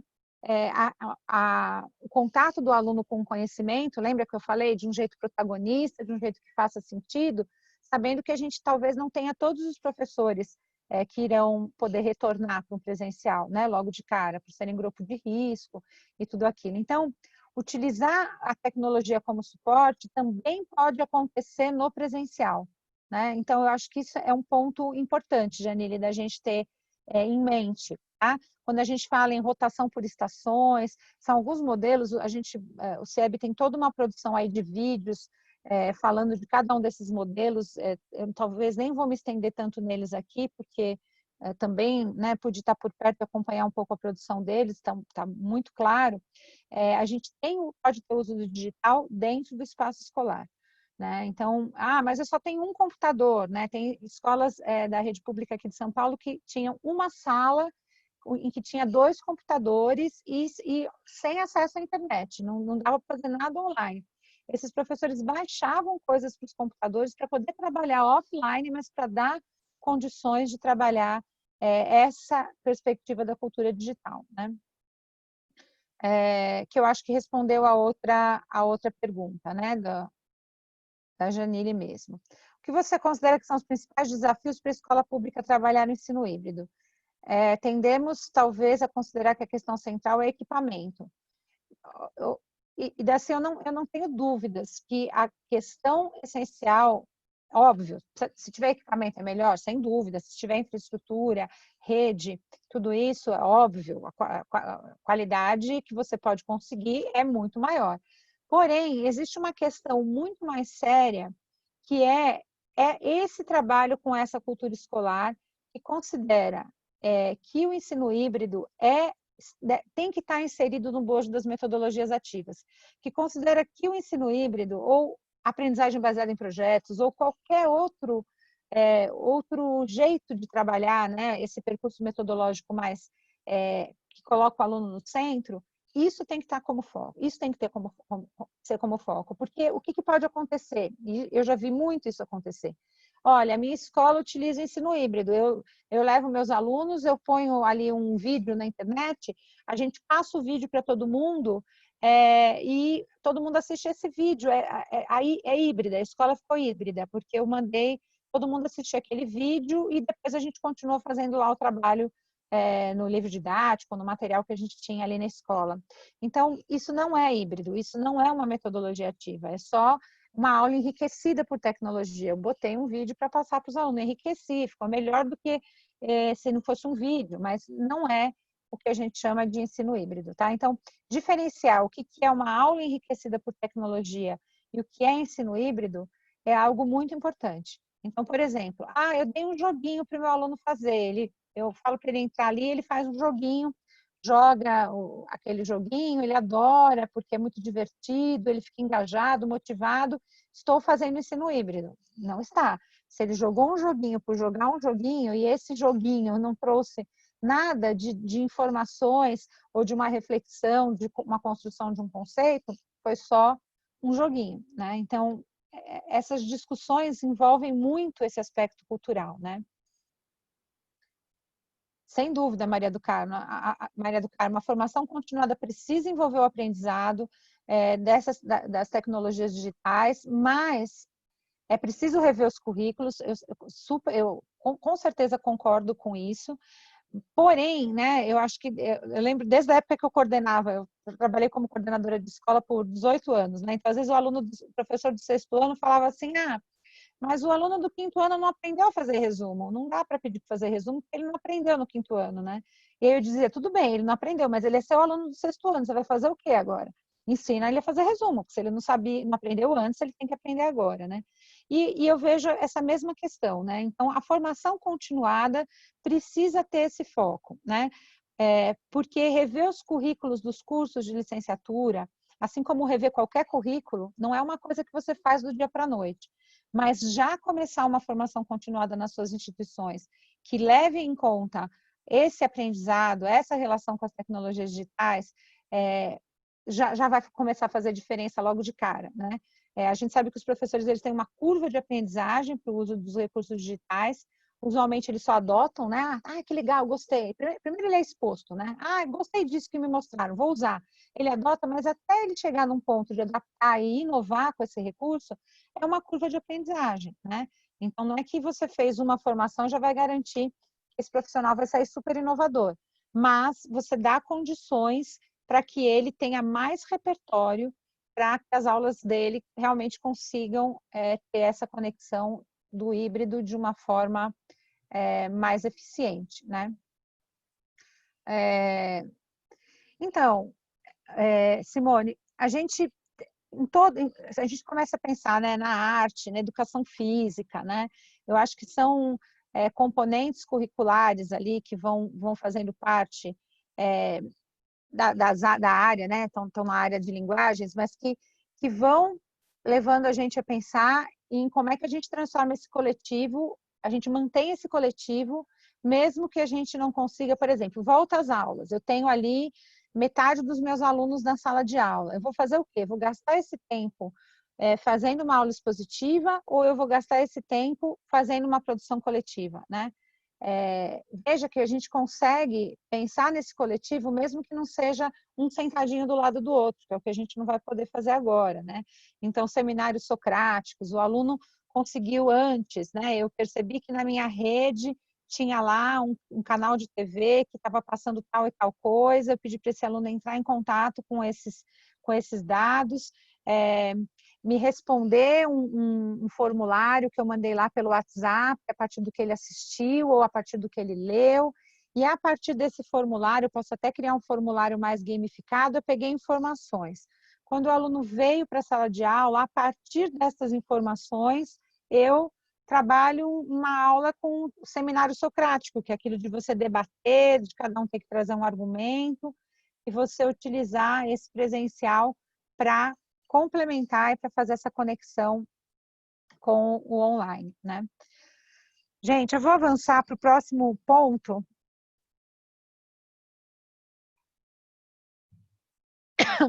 o contato do aluno com o conhecimento, lembra que eu falei de um jeito protagonista, de um jeito que faça sentido, sabendo que a gente talvez não tenha todos os professores que irão poder retornar para um presencial, né, logo de cara, por serem grupo de risco e tudo aquilo. Então, utilizar a tecnologia como suporte também pode acontecer no presencial, né? Então, eu acho que isso é um ponto importante, Janine, da gente ter em mente, tá? Quando a gente fala em rotação por estações, são alguns modelos, o CIEB tem toda uma produção aí de vídeos falando de cada um desses modelos, eu talvez nem vou me estender tanto neles aqui, porque também, né, pude estar por perto e acompanhar um pouco a produção deles, tá muito claro. A gente pode ter uso do digital dentro do espaço escolar, né? Então, mas eu só tenho um computador, né? Tem escolas da rede pública aqui de São Paulo que tinham uma sala em que tinha 2 computadores e sem acesso à internet, não dava para fazer nada online. Esses professores baixavam coisas para os computadores para poder trabalhar offline, mas para dar condições de trabalhar essa perspectiva da cultura digital, né? Que eu acho que respondeu a outra pergunta, né, da Janine mesmo. O que você considera que são os principais desafios para a escola pública trabalhar no ensino híbrido? Tendemos, talvez, a considerar que a questão central é equipamento. E assim, eu não tenho dúvidas que a questão essencial, óbvio, se tiver equipamento é melhor, sem dúvida, se tiver infraestrutura, rede, tudo isso é óbvio, a qualidade que você pode conseguir é muito maior. Porém, existe uma questão muito mais séria, que é esse trabalho com essa cultura escolar, que considera que o ensino híbrido tem que estar inserido no bojo das metodologias ativas, que considera que o ensino híbrido, ou aprendizagem baseada em projetos, ou qualquer outro jeito de trabalhar, né, esse percurso metodológico mais que coloca o aluno no centro, isso tem que estar como foco, isso tem que ser como foco, porque o que pode acontecer? E eu já vi muito isso acontecer. Olha, a minha escola utiliza ensino híbrido, eu levo meus alunos, eu ponho ali um vídeo na internet, a gente passa o vídeo para todo mundo e todo mundo assiste esse vídeo, aí é híbrida, a escola ficou híbrida, porque eu mandei todo mundo assistir aquele vídeo e depois a gente continuou fazendo lá o trabalho no livro didático, no material que a gente tinha ali na escola. Então, isso não é híbrido, isso não é uma metodologia ativa, é só uma aula enriquecida por tecnologia. Eu botei um vídeo para passar para os alunos, enriqueci, ficou melhor do que se não fosse um vídeo, mas não é o que a gente chama de ensino híbrido, tá? Então, diferenciar o que é uma aula enriquecida por tecnologia e o que é ensino híbrido é algo muito importante. Então, por exemplo, eu dei um joguinho para o meu aluno fazer, eu falo para ele entrar ali, ele faz um joguinho, joga aquele joguinho, ele adora, porque é muito divertido, ele fica engajado, motivado. Estou fazendo ensino híbrido. Não está. Se ele jogou um joguinho por jogar um joguinho, e esse joguinho não trouxe nada de informações ou de uma reflexão, de uma construção de um conceito, foi só um joguinho, né? Então, essas discussões envolvem muito esse aspecto cultural, né? Sem dúvida, Maria do Carmo. Maria do Carmo, a formação continuada precisa envolver o aprendizado das tecnologias digitais, mas é preciso rever os currículos. Eu com certeza concordo com isso. Porém, né, eu acho que eu lembro desde a época que eu coordenava, eu trabalhei como coordenadora de escola por 18 anos, né? Então, às vezes o professor do 6º ano falava assim: Mas o aluno do 5º ano não aprendeu a fazer resumo. Não dá para pedir para fazer resumo, porque ele não aprendeu no 5º ano, né? E aí eu dizia, tudo bem, ele não aprendeu, mas ele é seu aluno do 6º ano, você vai fazer o quê agora? Ensina ele a fazer resumo, porque se ele não sabia, não aprendeu antes, ele tem que aprender agora, né? E eu vejo essa mesma questão, né? Então, a formação continuada precisa ter esse foco, né? Porque rever os currículos dos cursos de licenciatura, assim como rever qualquer currículo, não é uma coisa que você faz do dia para a noite. Mas já começar uma formação continuada nas suas instituições, que leve em conta esse aprendizado, essa relação com as tecnologias digitais, já vai começar a fazer diferença logo de cara, né? A gente sabe que os professores eles têm uma curva de aprendizagem para o uso dos recursos digitais. Usualmente eles só adotam, né? Ah, que legal, gostei. Primeiro ele é exposto, né? Ah, gostei disso que me mostraram, vou usar. Ele adota, mas até ele chegar num ponto de adaptar e inovar com esse recurso, é uma curva de aprendizagem, né? Então, não é que você fez uma formação já vai garantir que esse profissional vai sair super inovador, mas você dá condições para que ele tenha mais repertório para que as aulas dele realmente consigam ter essa conexão do híbrido de uma forma mais eficiente, né? Então, Simone, a gente começa a pensar, né, na arte, na educação física, né? Eu acho que são componentes curriculares ali que vão fazendo parte da área, né? Estão na área de linguagens, mas que vão levando a gente a pensar em como é que a gente transforma esse coletivo, a gente mantém esse coletivo, mesmo que a gente não consiga, por exemplo, volta às aulas. Eu tenho ali metade dos meus alunos na sala de aula. Eu vou fazer o quê? Vou gastar esse tempo fazendo uma aula expositiva ou eu vou gastar esse tempo fazendo uma produção coletiva, né? Veja que a gente consegue pensar nesse coletivo, mesmo que não seja um sentadinho do lado do outro, que é o que a gente não vai poder fazer agora, né? Então, seminários socráticos, o aluno conseguiu antes, né? Eu percebi que na minha rede tinha lá um canal de TV que estava passando tal e tal coisa, eu pedi para esse aluno entrar em contato com esses dados, me responder um formulário que eu mandei lá pelo WhatsApp, a partir do que ele assistiu ou a partir do que ele leu. E a partir desse formulário, eu posso até criar um formulário mais gamificado, eu peguei informações. Quando o aluno veio para a sala de aula, a partir dessas informações, eu trabalho uma aula com o seminário socrático, que é aquilo de você debater, de cada um ter que trazer um argumento, e você utilizar esse presencial para complementar e para fazer essa conexão com o online, né? Gente, eu vou avançar para o próximo ponto,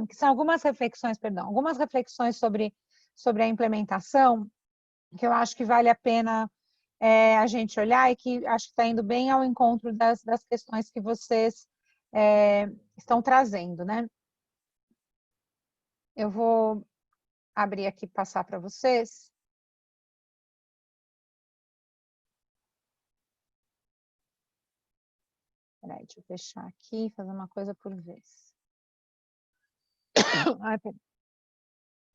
que são algumas reflexões sobre a implementação, que eu acho que vale a pena a gente olhar e que acho que está indo bem ao encontro das questões que vocês estão trazendo, né? Eu vou abrir aqui e passar para vocês. Peraí, deixa eu fechar aqui e fazer uma coisa por vez.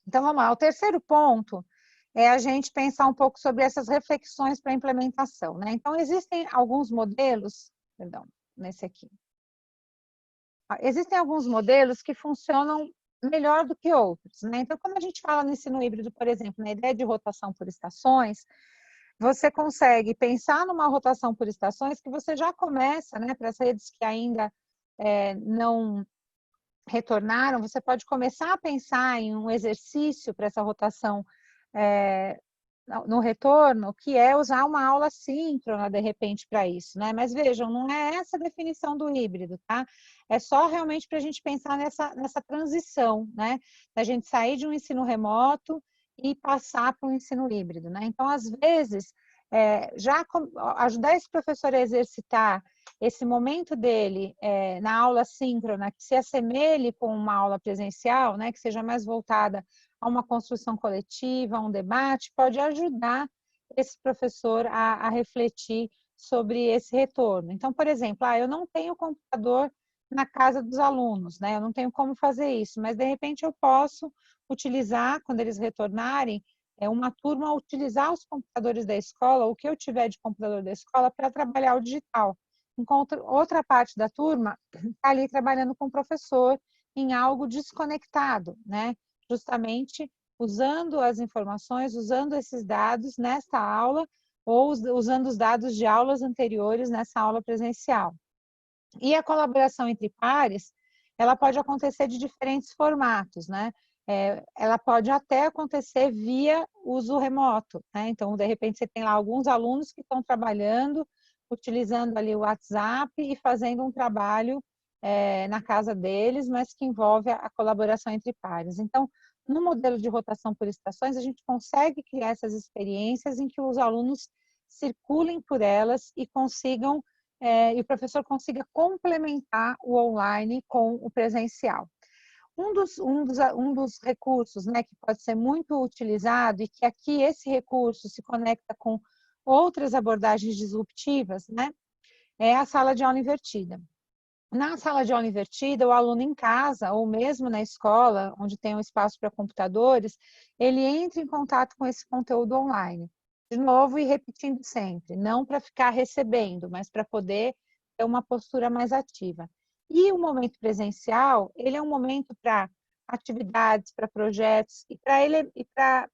Então, vamos lá. O terceiro ponto é a gente pensar um pouco sobre essas reflexões para a implementação, né? Então, existem alguns modelos, perdão, nesse aqui. Existem alguns modelos que funcionam melhor do que outros, né? Então, quando a gente fala no ensino híbrido, por exemplo, na ideia de rotação por estações, você consegue pensar numa rotação por estações que você já começa, né, para as redes que ainda não retornaram, você pode começar a pensar em um exercício para essa rotação no retorno, que é usar uma aula síncrona, de repente, para isso, né? Mas vejam, não é essa a definição do híbrido, tá? É só realmente para a gente pensar nessa transição, né? Da gente sair de um ensino remoto e passar para um ensino híbrido, né? Então, às vezes, ajudar esse professor a exercitar esse momento dele na aula síncrona, que se assemelhe com uma aula presencial, né? Que seja mais voltada a uma construção coletiva, a um debate, pode ajudar esse professor a refletir sobre esse retorno. Então, por exemplo, eu não tenho computador na casa dos alunos, né? Eu não tenho como fazer isso, mas de repente eu posso utilizar, quando eles retornarem, uma turma utilizar os computadores da escola, o que eu tiver de computador da escola, para trabalhar o digital. Enquanto outra parte da turma está ali trabalhando com o professor em algo desconectado, né? Justamente usando as informações, usando esses dados nesta aula ou usando os dados de aulas anteriores nessa aula presencial. E a colaboração entre pares, ela pode acontecer de diferentes formatos, né? Ela pode até acontecer via uso remoto, né? Então, de repente, você tem lá alguns alunos que estão trabalhando, utilizando ali o WhatsApp e fazendo um trabalho na casa deles, mas que envolve a colaboração entre pares. Então, no modelo de rotação por estações, a gente consegue criar essas experiências em que os alunos circulem por elas e consigam e o professor consiga complementar o online com o presencial. Um dos recursos, né, que pode ser muito utilizado e que aqui esse recurso se conecta com outras abordagens disruptivas, né, é a sala de aula invertida. Na sala de aula invertida, o aluno em casa ou mesmo na escola, onde tem um espaço para computadores, ele entra em contato com esse conteúdo online. De novo, e repetindo sempre, não para ficar recebendo, mas para poder ter uma postura mais ativa. E o momento presencial, ele é um momento para atividades, para projetos e para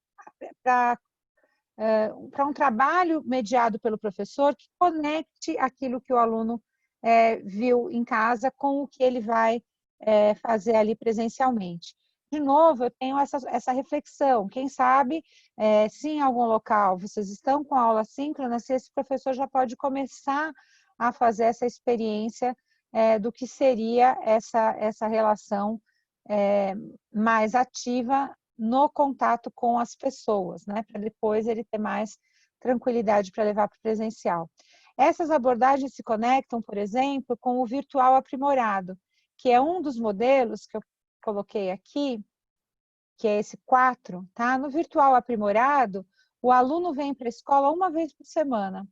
um trabalho mediado pelo professor que conecte aquilo que o aluno viu em casa com o que ele vai fazer ali presencialmente. De novo, eu tenho essa reflexão. Quem sabe, se em algum local vocês estão com aula síncrona, se esse professor já pode começar a fazer essa experiência do que seria essa relação mais ativa no contato com as pessoas, né? Para depois ele ter mais tranquilidade para levar para o presencial. Essas abordagens se conectam, por exemplo, com o virtual aprimorado, que é um dos modelos que eu coloquei aqui, que é esse 4, tá? No virtual aprimorado, o aluno vem para a escola uma vez por semana.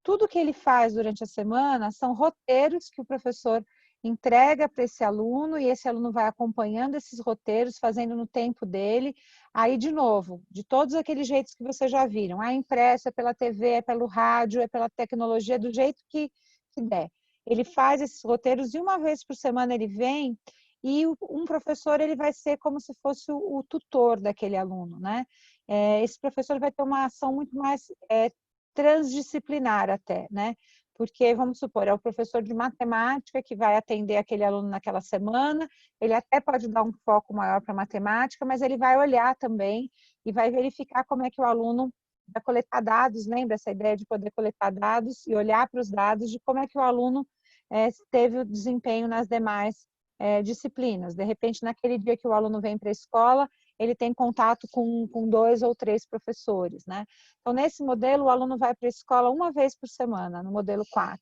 Tudo que ele faz durante a semana são roteiros que o professor entrega para esse aluno e esse aluno vai acompanhando esses roteiros, fazendo no tempo dele. Aí, de novo, de todos aqueles jeitos que vocês já viram, é impresso, é pela TV, é pelo rádio, é pela tecnologia, do jeito que der. Ele faz esses roteiros e uma vez por semana ele vem e um professor ele vai ser como se fosse o tutor daquele aluno, né? Esse professor vai ter uma ação muito mais transdisciplinar até, né? Porque, vamos supor, é o professor de matemática que vai atender aquele aluno naquela semana, ele até pode dar um foco maior para matemática, mas ele vai olhar também e vai verificar como é que o aluno vai coletar dados, lembra essa ideia de poder coletar dados e olhar para os dados de como é que o aluno teve o desempenho nas demais disciplinas. De repente, naquele dia que o aluno vem para a escola, ele tem contato com 2 ou 3 professores, né? Então, nesse modelo, o aluno vai para a escola uma vez por semana, no modelo 4.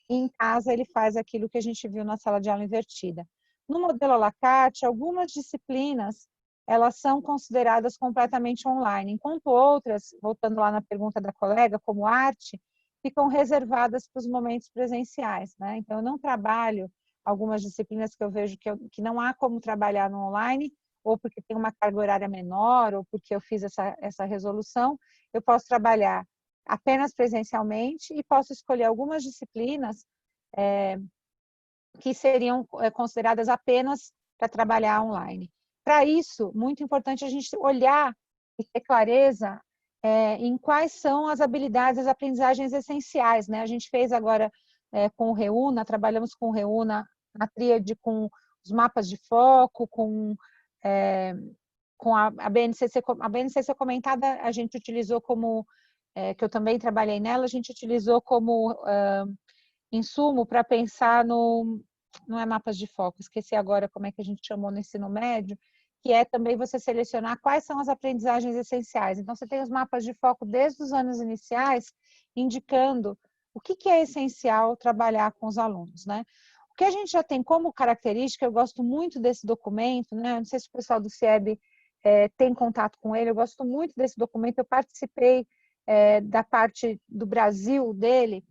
E em casa, ele faz aquilo que a gente viu na sala de aula invertida. No modelo à la carte, algumas disciplinas, elas são consideradas completamente online, enquanto outras, voltando lá na pergunta da colega, como arte, ficam reservadas para os momentos presenciais, né? Então, eu não trabalho algumas disciplinas que eu vejo que não há como trabalhar no online, ou porque tem uma carga horária menor, ou porque eu fiz essa resolução, eu posso trabalhar apenas presencialmente e posso escolher algumas disciplinas que seriam consideradas apenas para trabalhar online. Para isso, muito importante a gente olhar e ter clareza em quais são as habilidades, as aprendizagens essenciais, né? A gente fez agora com o Reúna, trabalhamos com o Reúna na tríade com os mapas de foco, com a BNCC. A BNCC comentada a gente utilizou como, que eu também trabalhei nela, a gente utilizou como insumo para pensar não é mapas de foco, esqueci agora como é que a gente chamou no ensino médio, que é também você selecionar quais são as aprendizagens essenciais. Então, você tem os mapas de foco desde os anos iniciais, indicando o que é essencial trabalhar com os alunos, né? O que a gente já tem como característica, eu gosto muito desse documento, né? Não sei se o pessoal do CIEB tem contato com ele, eu gosto muito desse documento, eu participei da parte do Brasil dele,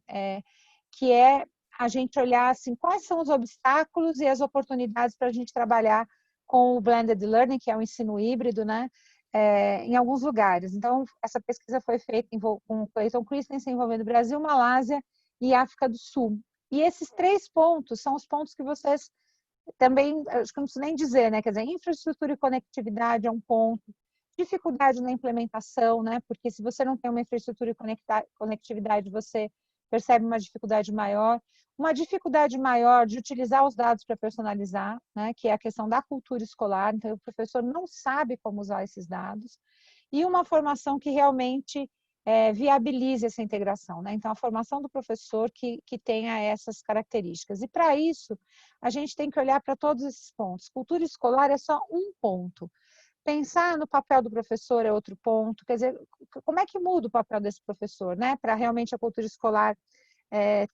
que é a gente olhar assim, quais são os obstáculos e as oportunidades para a gente trabalhar com o Blended Learning, que é o ensino híbrido, né? em alguns lugares. Então, essa pesquisa foi feita com o Clayton Christensen, envolvendo Brasil, Malásia e África do Sul. E esses 3 pontos são os pontos que vocês também, acho que não preciso nem dizer, né? Quer dizer, infraestrutura e conectividade é um ponto, dificuldade na implementação, né? Porque se você não tem uma infraestrutura e conectividade, você percebe uma dificuldade maior. Uma dificuldade maior de utilizar os dados para personalizar, né? Que é a questão da cultura escolar. Então, o professor não sabe como usar esses dados. E uma formação que realmente viabilize essa integração, né? Então, a formação do professor que tenha essas características. E, para isso, a gente tem que olhar para todos esses pontos. Cultura escolar é só um ponto. Pensar no papel do professor é outro ponto. Quer dizer, como é que muda o papel desse professor, né? Para realmente a cultura escolar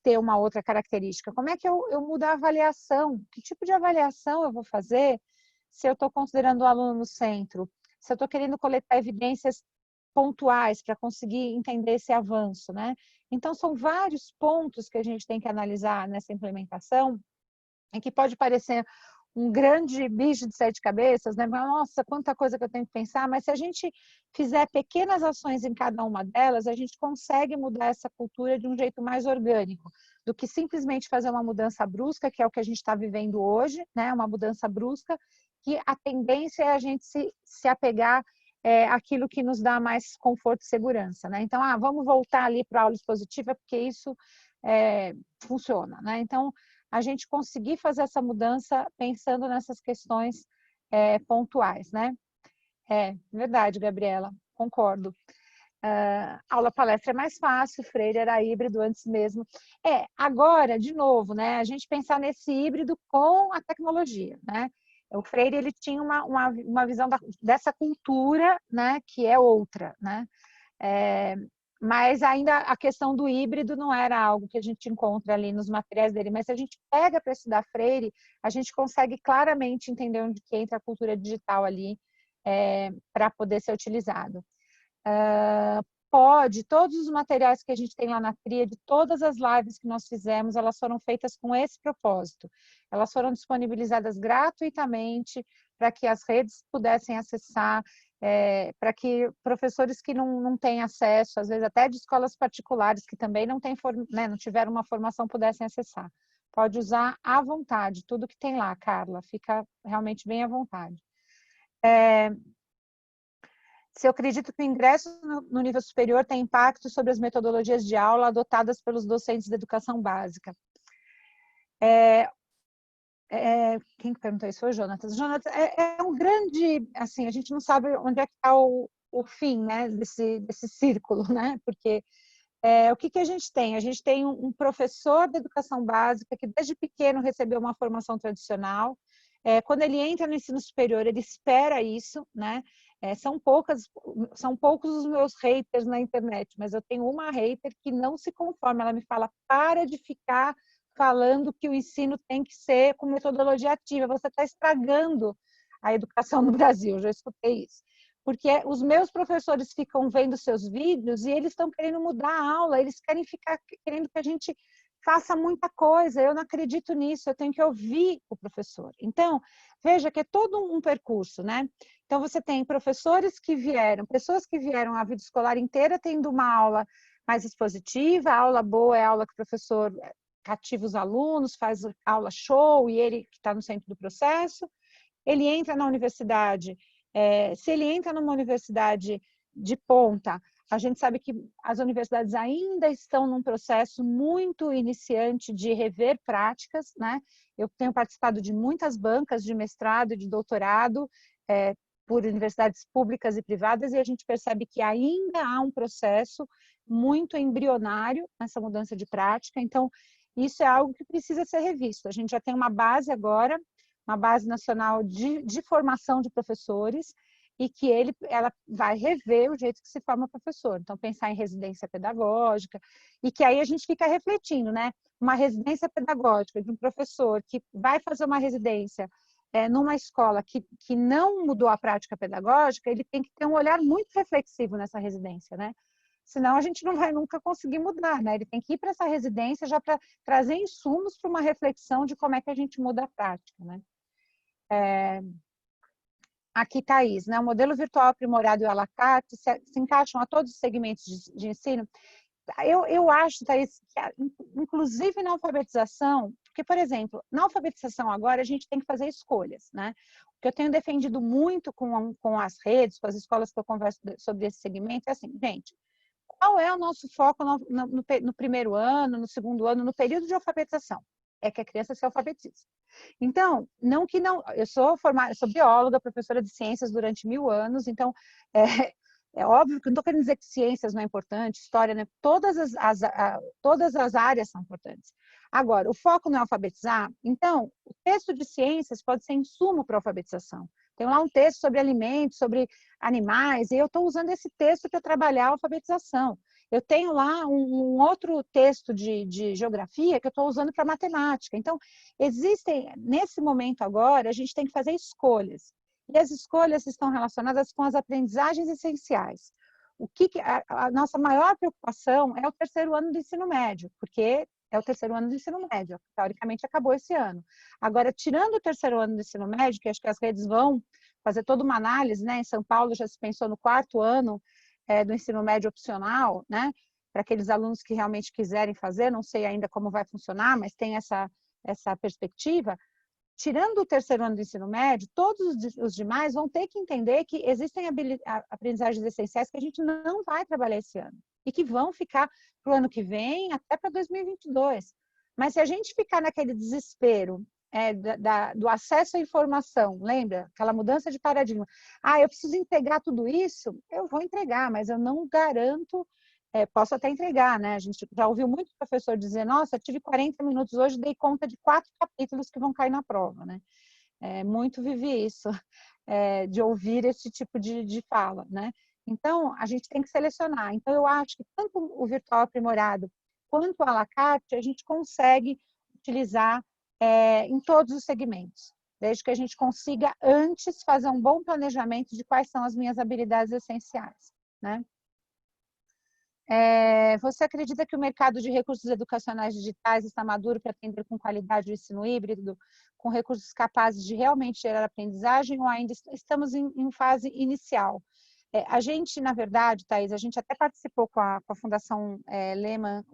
ter uma outra característica. Como é que eu mudo a avaliação? Que tipo de avaliação eu vou fazer se eu estou considerando o aluno no centro? Se eu estou querendo coletar evidências pontuais para conseguir entender esse avanço, né? Então, são vários pontos que a gente tem que analisar nessa implementação, em que pode parecer um grande bicho de 7 cabeças, né? Nossa, quanta coisa que eu tenho que pensar, mas se a gente fizer pequenas ações em cada uma delas, a gente consegue mudar essa cultura de um jeito mais orgânico, do que simplesmente fazer uma mudança brusca, que é o que a gente está vivendo hoje, né? Uma mudança brusca, que a tendência é a gente se apegar aquilo que nos dá mais conforto e segurança, né? Então, vamos voltar ali para a aula expositiva, porque isso funciona, né? Então, a gente conseguir fazer essa mudança pensando nessas questões pontuais, né? Verdade, Gabriela, concordo. Aula palestra é mais fácil, Freire era híbrido antes mesmo. Agora, de novo, né? A gente pensar nesse híbrido com a tecnologia, né? O Freire ele tinha uma visão dessa cultura, né? Que é outra, né? Mas ainda a questão do híbrido não era algo que a gente encontra ali nos materiais dele, mas se a gente pega para estudar Freire, a gente consegue claramente entender onde que entra a cultura digital ali para poder ser utilizado. Todos os materiais que a gente tem lá na Tríade, todas as lives que nós fizemos, elas foram feitas com esse propósito. Elas foram disponibilizadas gratuitamente para que as redes pudessem acessar, para que professores que não têm acesso, às vezes até de escolas particulares que também não tiveram uma formação, pudessem acessar. Pode usar à vontade, tudo que tem lá, Carla, fica realmente bem à vontade. Se eu acredito que o ingresso no nível superior tem impacto sobre as metodologias de aula adotadas pelos docentes da educação básica. Quem perguntou isso foi o Jonatas. Jonatas, é um grande, assim, a gente não sabe onde é que está o fim, né, desse círculo, né, porque o que a gente tem? A gente tem um professor de educação básica que desde pequeno recebeu uma formação tradicional. Quando ele entra no ensino superior, ele espera isso, né? São poucos os meus haters na internet, mas eu tenho uma hater que não se conforma. Ela me fala: para de ficar falando que o ensino tem que ser com metodologia ativa. Você está estragando a educação no Brasil. Eu já escutei isso. Porque os meus professores ficam vendo seus vídeos e eles estão querendo mudar a aula, eles querem ficar querendo que a gente faça muita coisa. Eu não acredito nisso, eu tenho que ouvir o professor. Então, veja que é todo um percurso, né? Então, você tem pessoas que vieram a vida escolar inteira tendo uma aula mais expositiva, a aula boa é a aula que o professor cativa os alunos, faz aula show e ele que está no centro do processo. Ele entra na universidade. Se ele entra numa universidade de ponta, a gente sabe que as universidades ainda estão num processo muito iniciante de rever práticas, né? Eu tenho participado de muitas bancas de mestrado e de doutorado por universidades públicas e privadas, e a gente percebe que ainda há um processo muito embrionário nessa mudança de prática. Então, isso é algo que precisa ser revisto. A gente já tem uma base agora, uma base nacional de formação de professores, e que ela vai rever o jeito que se forma professor. Então, pensar em residência pedagógica, e que aí a gente fica refletindo, né? Uma residência pedagógica de um professor que vai fazer uma residência numa escola que não mudou a prática pedagógica, ele tem que ter um olhar muito reflexivo nessa residência, né? Senão a gente não vai nunca conseguir mudar, né? Ele tem que ir para essa residência já para trazer insumos para uma reflexão de como é que a gente muda a prática, né? aqui, Thaís, né? O modelo virtual aprimorado e o à la carte se encaixam a todos os segmentos de ensino. Eu acho, Thaís, que inclusive na alfabetização, porque, por exemplo, na alfabetização agora a gente tem que fazer escolhas, né? O que eu tenho defendido muito com as redes, com as escolas que eu converso sobre esse segmento, é assim, gente, qual é o nosso foco no primeiro ano, no segundo ano, no período de alfabetização? É que a criança se alfabetize. Então, não que não, eu sou formada, eu sou bióloga, professora de ciências durante 1000 anos, então é óbvio que não estou querendo dizer que ciências não é importante, história, né? Todas as áreas são importantes. Agora, o foco não é alfabetizar, então, o texto de ciências pode ser insumo para a alfabetização. Tem lá um texto sobre alimentos, sobre animais, e eu estou usando esse texto para trabalhar a alfabetização. Eu tenho lá um outro texto de geografia que eu estou usando para matemática. Então, existem, nesse momento agora, a gente tem que fazer escolhas. E as escolhas estão relacionadas com as aprendizagens essenciais. A nossa maior preocupação é o terceiro ano do ensino médio, porque é o terceiro ano do ensino médio, teoricamente acabou esse ano. Agora, tirando o terceiro ano do ensino médio, que acho que as redes vão fazer toda uma análise, né? Em São Paulo já se pensou no quarto ano do ensino médio opcional, né? Para aqueles alunos que realmente quiserem fazer, não sei ainda como vai funcionar, mas tem essa perspectiva. Tirando o terceiro ano do ensino médio, todos os demais vão ter que entender que existem aprendizagens essenciais que a gente não vai trabalhar esse ano e que vão ficar para o ano que vem até para 2022. Mas se a gente ficar naquele desespero do acesso à informação, lembra? Aquela mudança de paradigma. Ah, eu preciso entregar tudo isso? Eu vou entregar, mas eu não garanto. Posso até entregar, né? A gente já ouviu muito professor dizer, nossa, tive 40 minutos hoje, dei conta de 4 capítulos que vão cair na prova, né? Muito vivi isso, de ouvir esse tipo de fala, né? Então, a gente tem que selecionar. Então, eu acho que tanto o virtual aprimorado quanto o à la carte, a gente consegue utilizar em todos os segmentos, desde que a gente consiga antes fazer um bom planejamento de quais são as minhas habilidades essenciais, né? Você acredita que o mercado de recursos educacionais digitais está maduro para atender com qualidade o ensino híbrido, com recursos capazes de realmente gerar aprendizagem, ou ainda estamos em fase inicial? A gente, na verdade, Thaís, a gente até participou com a Fundação Lehman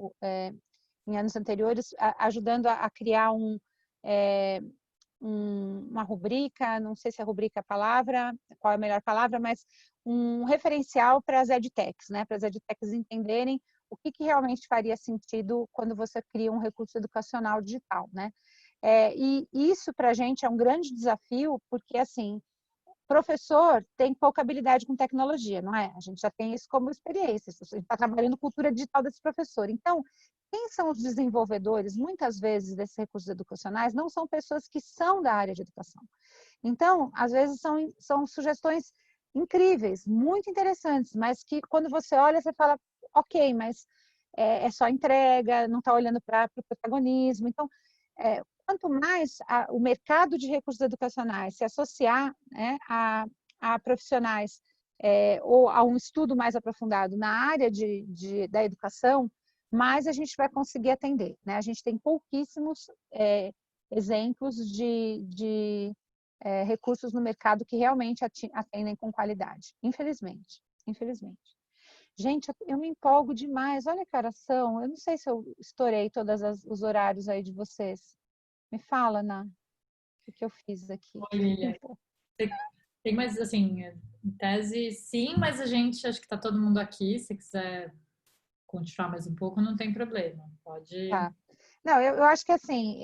em anos anteriores, ajudando a criar uma rubrica, não sei se a rubrica é a palavra, qual é a melhor palavra, mas um referencial para as edtechs, né? Para as edtechs entenderem o que realmente faria sentido quando você cria um recurso educacional digital, né? E isso para a gente é um grande desafio, porque assim, professor tem pouca habilidade com tecnologia, não é? A gente já tem isso como experiência, a gente está trabalhando cultura digital desse professor. Então, quem são os desenvolvedores, muitas vezes, desses recursos educacionais, não são pessoas que são da área de educação. Então, às vezes, são sugestões incríveis, muito interessantes, mas que quando você olha, você fala, ok, mas é só entrega, não está olhando para o protagonismo. Então, quanto mais o mercado de recursos educacionais se associar, né, a profissionais ou a um estudo mais aprofundado na área da educação, mais a gente vai conseguir atender, né? A gente tem pouquíssimos exemplos de recursos no mercado que realmente atendem com qualidade, infelizmente, infelizmente. Gente, eu me empolgo demais, olha que horas são, eu não sei se eu estourei todos os horários aí de vocês. Me fala, Ana, o que eu fiz aqui. Oi, Lilia. Tem mais, assim, em tese, sim, mas a gente, acho que está todo mundo aqui, se quiser continuar mais um pouco, não tem problema, pode... Tá. Não, eu acho que assim,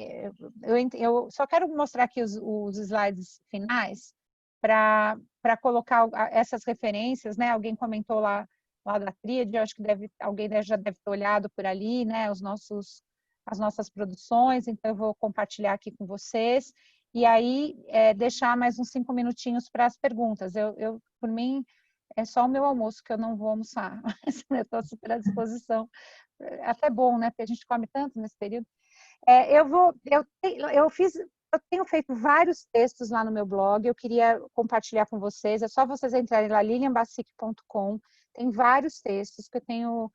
eu só quero mostrar aqui os slides finais para colocar essas referências, né? Alguém comentou lá da Tríade, eu acho que alguém já deve ter olhado por ali, né? As nossas produções, então eu vou compartilhar aqui com vocês e aí deixar mais uns 5 minutinhos para as perguntas. Por mim, é só o meu almoço que eu não vou almoçar, mas eu estou super à disposição. É até bom, né? Porque a gente come tanto nesse período. Eu tenho feito vários textos lá no meu blog, eu queria compartilhar com vocês, é só vocês entrarem lá, lilianbacic.com, tem vários textos que eu tenho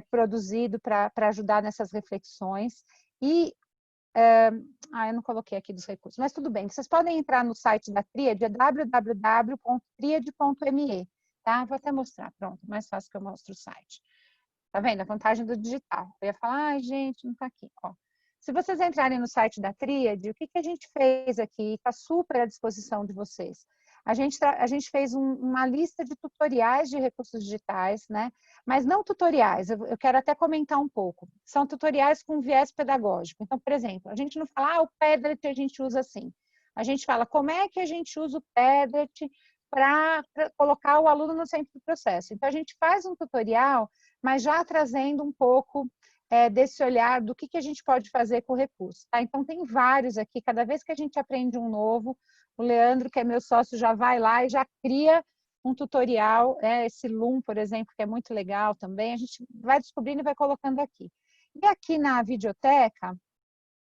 produzido para ajudar nessas reflexões, e eu não coloquei aqui dos recursos, mas tudo bem. Vocês podem entrar no site da Tríade, é www.triade.me, tá? Vou até mostrar, pronto, mais fácil que eu mostro o site. Tá vendo? A vantagem do digital. Eu ia falar, ai, gente, não tá aqui, ó. Se vocês entrarem no site da Tríade, o que a gente fez aqui? Está super à disposição de vocês. A gente fez uma lista de tutoriais de recursos digitais, né? Mas não tutoriais, eu quero até comentar um pouco. São tutoriais com viés pedagógico. Então, por exemplo, a gente não fala, o Padlet a gente usa assim. A gente fala, como é que a gente usa o Padlet para colocar o aluno no centro do processo. Então, a gente faz um tutorial, mas já trazendo um pouco desse olhar do que a gente pode fazer com o recurso. Tá? Então, tem vários aqui. Cada vez que a gente aprende um novo, o Leandro, que é meu sócio, já vai lá e já cria um tutorial, esse Loom, por exemplo, que é muito legal também. A gente vai descobrindo e vai colocando aqui. E aqui na videoteca,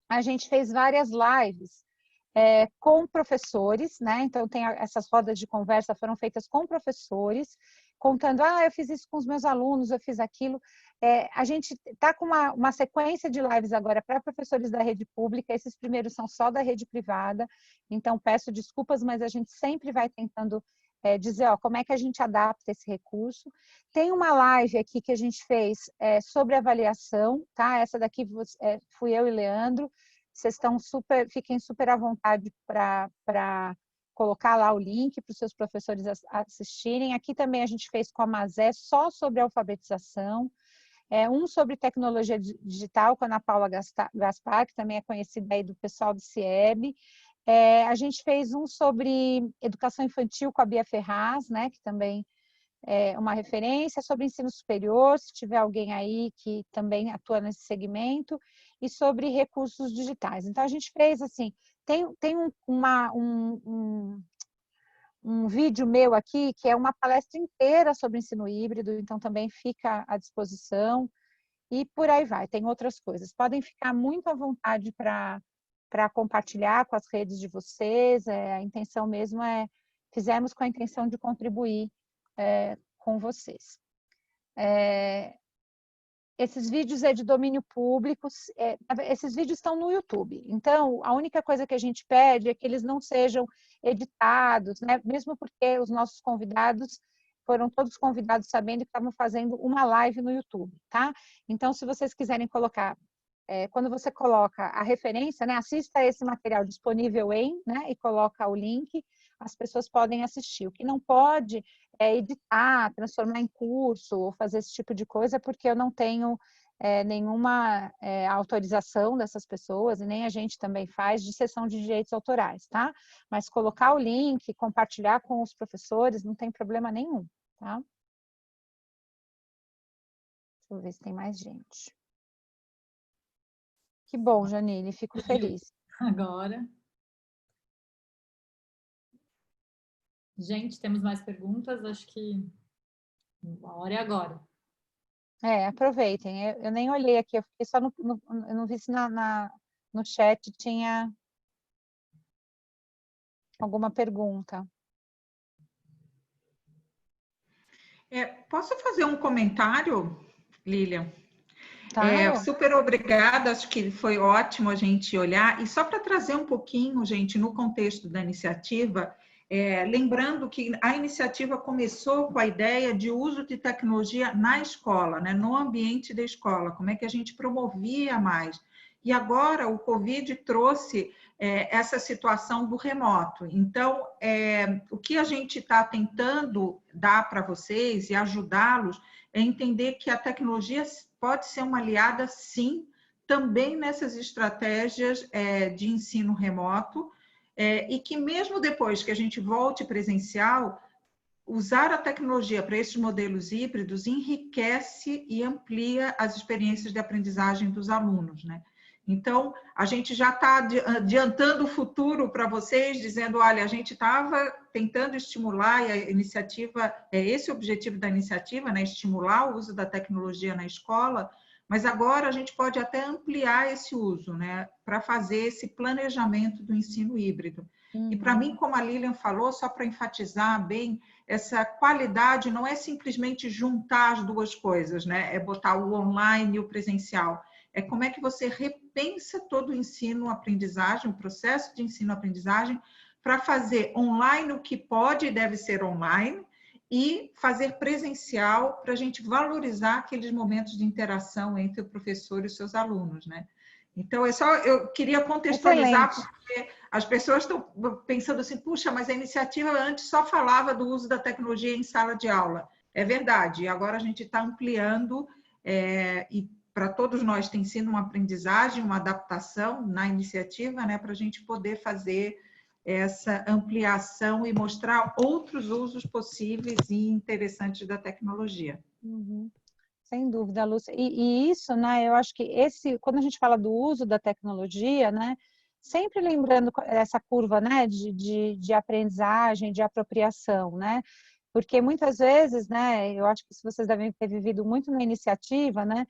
a gente fez várias lives com professores, né? Então, tem essas rodas de conversa foram feitas com professores, contando, eu fiz isso com os meus alunos, eu fiz aquilo. A gente está com uma sequência de lives agora para professores da rede pública, esses primeiros são só da rede privada, então peço desculpas, mas a gente sempre vai tentando dizer, como é que a gente adapta esse recurso. Tem uma live aqui que a gente fez sobre avaliação, tá? Essa daqui fui eu e Leandro, vocês fiquem super à vontade para colocar lá o link para os seus professores assistirem. Aqui também a gente fez com a Mazé só sobre alfabetização. Um sobre tecnologia digital com a Ana Paula Gaspar, que também é conhecida aí do pessoal do CIEB. A gente fez um sobre educação infantil com a Bia Ferraz, né, que também é uma referência, sobre ensino superior, se tiver alguém aí que também atua nesse segmento, e sobre recursos digitais. Então, a gente fez assim, tem um vídeo meu aqui, que é uma palestra inteira sobre ensino híbrido, então também fica à disposição, e por aí vai, tem outras coisas. Podem ficar muito à vontade para compartilhar com as redes de vocês, a intenção mesmo fizemos com a intenção de contribuir com vocês. Esses vídeos de domínio público, esses vídeos estão no YouTube, então a única coisa que a gente pede é que eles não sejam editados, né? Mesmo porque os nossos convidados foram todos convidados sabendo que estavam fazendo uma live no YouTube, tá? Então, se vocês quiserem colocar, quando você coloca a referência, né? Assista esse material disponível né? E coloca o link, as pessoas podem assistir. O que não pode editar, transformar em curso ou fazer esse tipo de coisa, porque eu não tenho nenhuma autorização dessas pessoas, e nem a gente também faz de cessão de direitos autorais, tá? Mas colocar o link, compartilhar com os professores, não tem problema nenhum, tá? Deixa eu ver se tem mais gente. Que bom, Janine, fico feliz. Agora. Gente, temos mais perguntas? Acho que a hora é agora. Aproveitem. Eu nem olhei aqui, eu fiquei só eu não vi se no chat tinha alguma pergunta. Posso fazer um comentário, Lilian? Claro. Super obrigada, acho que foi ótimo a gente olhar. E só para trazer um pouquinho, gente, no contexto da iniciativa, lembrando que a iniciativa começou com a ideia de uso de tecnologia na escola, né, no ambiente da escola, como é que a gente promovia mais. E agora o Covid trouxe essa situação do remoto. Então, o que a gente está tentando dar para vocês e ajudá-los é entender que a tecnologia pode ser uma aliada, sim, também nessas estratégias de ensino remoto, e que mesmo depois que a gente volte presencial, usar a tecnologia para esses modelos híbridos enriquece e amplia as experiências de aprendizagem dos alunos, né? Então, a gente já está adiantando o futuro para vocês, dizendo, olha, a gente estava tentando estimular, e a iniciativa, esse o objetivo da iniciativa, né? Estimular o uso da tecnologia na escola, mas agora a gente pode até ampliar esse uso, né? Para fazer esse planejamento do ensino híbrido. E para mim, como a Lilian falou, só para enfatizar bem, essa qualidade não é simplesmente juntar as duas coisas, né? É botar o online e o presencial. é como é que você repensa todo o ensino-aprendizagem, o processo de ensino-aprendizagem, para fazer online o que pode e deve ser online, e fazer presencial para a gente valorizar aqueles momentos de interação entre o professor e os seus alunos, né? Então, eu queria contextualizar, Excelente. porque as pessoas estão pensando assim, puxa, mas a iniciativa antes só falava do uso da tecnologia em sala de aula. É verdade, e agora a gente está ampliando, e para todos nós tem sido uma aprendizagem, uma adaptação na iniciativa, né, para a gente poder fazer essa ampliação e mostrar outros usos possíveis e interessantes da tecnologia. Uhum. Sem dúvida, Lúcia. E isso, né, eu acho que quando a gente fala do uso da tecnologia, né, sempre lembrando essa curva, né, de aprendizagem, de apropriação, né, porque muitas vezes, né, eu acho que vocês devem ter vivido muito na iniciativa, né,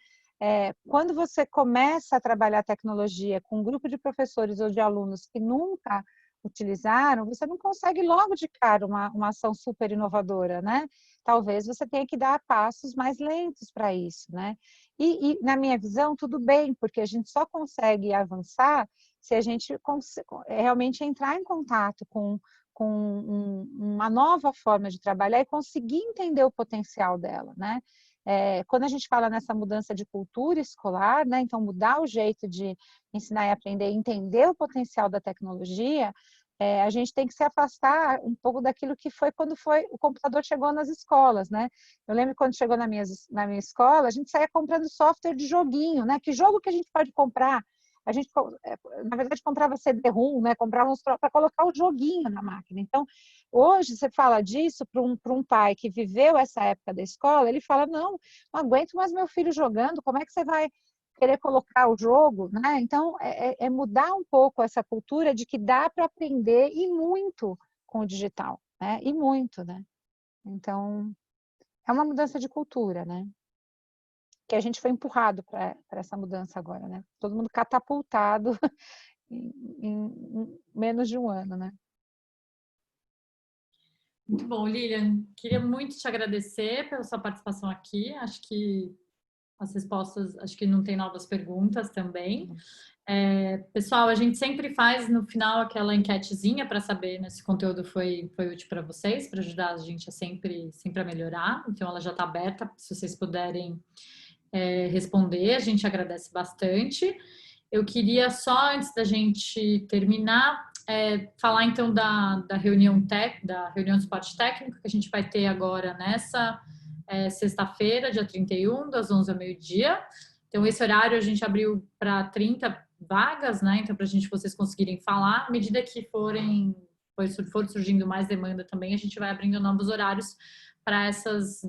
quando você começa a trabalhar tecnologia com um grupo de professores ou de alunos que nunca utilizaram, você não consegue logo de cara uma ação super inovadora, né? Talvez você tenha que dar passos mais lentos para isso, né? E, na minha visão, tudo bem, porque a gente só consegue avançar se a gente realmente entrar em contato com uma nova forma de trabalhar e conseguir entender o potencial dela, né? Quando a gente fala nessa mudança de cultura escolar, né? Então, mudar o jeito de ensinar e aprender, entender o potencial da tecnologia, a gente tem que se afastar um pouco daquilo que foi quando o computador chegou nas escolas, né? Eu lembro quando chegou na minha escola, a gente saía comprando software de joguinho, né? Que jogo que a gente pode comprar? A gente, na verdade, comprava CD-ROM, né? Comprava para colocar o joguinho na máquina. Então, hoje, você fala disso para um pai que viveu essa época da escola, ele fala, não aguento mais meu filho jogando, como é que você vai querer colocar o jogo, né? Então, é mudar um pouco essa cultura de que dá para aprender e muito com o digital, né? E muito, né? Então, é uma mudança de cultura, né? Que a gente foi empurrado para essa mudança agora, né? Todo mundo catapultado em menos de um ano, né? Muito bom, Lilian. Queria muito te agradecer pela sua participação aqui. Acho que as respostas, acho que não tem novas perguntas também. Pessoal, a gente sempre faz no final aquela enquetezinha para saber, né, se o conteúdo foi útil para vocês, para ajudar a gente a sempre a melhorar. Então, ela já está aberta, se vocês puderem responder, a gente agradece bastante. Eu queria só, antes da gente terminar, falar então da reunião de suporte técnico que a gente vai ter agora nessa sexta-feira, dia 31, das 11 ao meio-dia. Então, esse horário a gente abriu para 30 vagas, né? Então, para vocês conseguirem falar, à medida que for surgindo mais demanda também, a gente vai abrindo novos horários para essas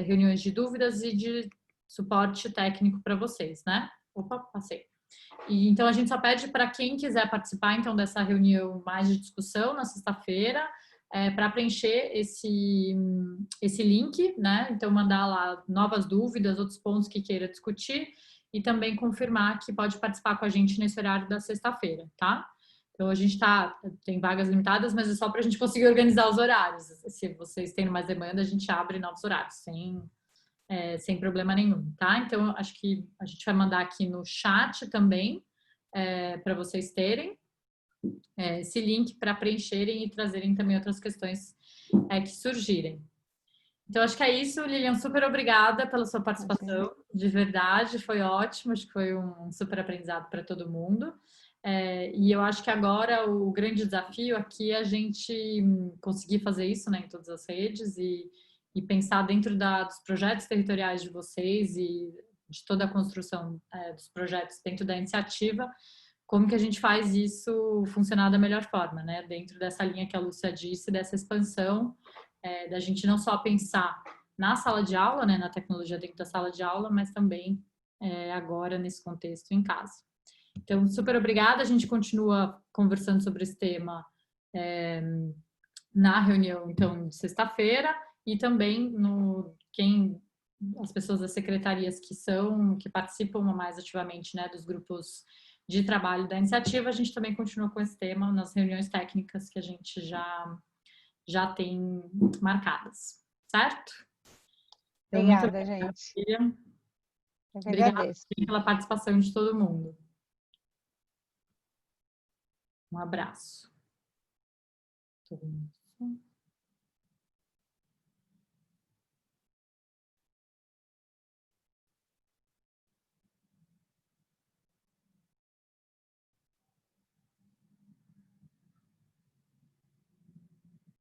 reuniões de dúvidas e de suporte técnico para vocês, né? Opa, passei. E, então, a gente só pede para quem quiser participar, então, dessa reunião mais de discussão na sexta-feira, para preencher esse link, né? Então, mandar lá novas dúvidas, outros pontos que queira discutir e também confirmar que pode participar com a gente nesse horário da sexta-feira, tá? Então, a gente tem vagas limitadas, mas é só para a gente conseguir organizar os horários. Se vocês têm mais demanda, a gente abre novos horários, sem problema nenhum, tá? Então, acho que a gente vai mandar aqui no chat também, para vocês terem esse link para preencherem e trazerem também outras questões que surgirem. Então, acho que é isso, Lilian. Super obrigada pela sua participação, de verdade, foi ótimo, acho que foi um super aprendizado para todo mundo. E eu acho que agora o grande desafio aqui é a gente conseguir fazer isso, né, em todas as redes e pensar dentro dos projetos territoriais de vocês e de toda a construção dos projetos dentro da iniciativa, como que a gente faz isso funcionar da melhor forma, né? Dentro dessa linha que a Lúcia disse, dessa expansão, da gente não só pensar na sala de aula, né, na tecnologia dentro da sala de aula, mas também agora nesse contexto em casa. Então, super obrigada. A gente continua conversando sobre esse tema na reunião, então, de sexta-feira e também as pessoas das secretarias que participam mais ativamente, né, dos grupos de trabalho da iniciativa, a gente também continua com esse tema nas reuniões técnicas que a gente já tem marcadas, certo? Então, Obrigada, gente. Eu que Obrigada agradeço. pela participação de todo mundo. Um abraço. Todo mundo.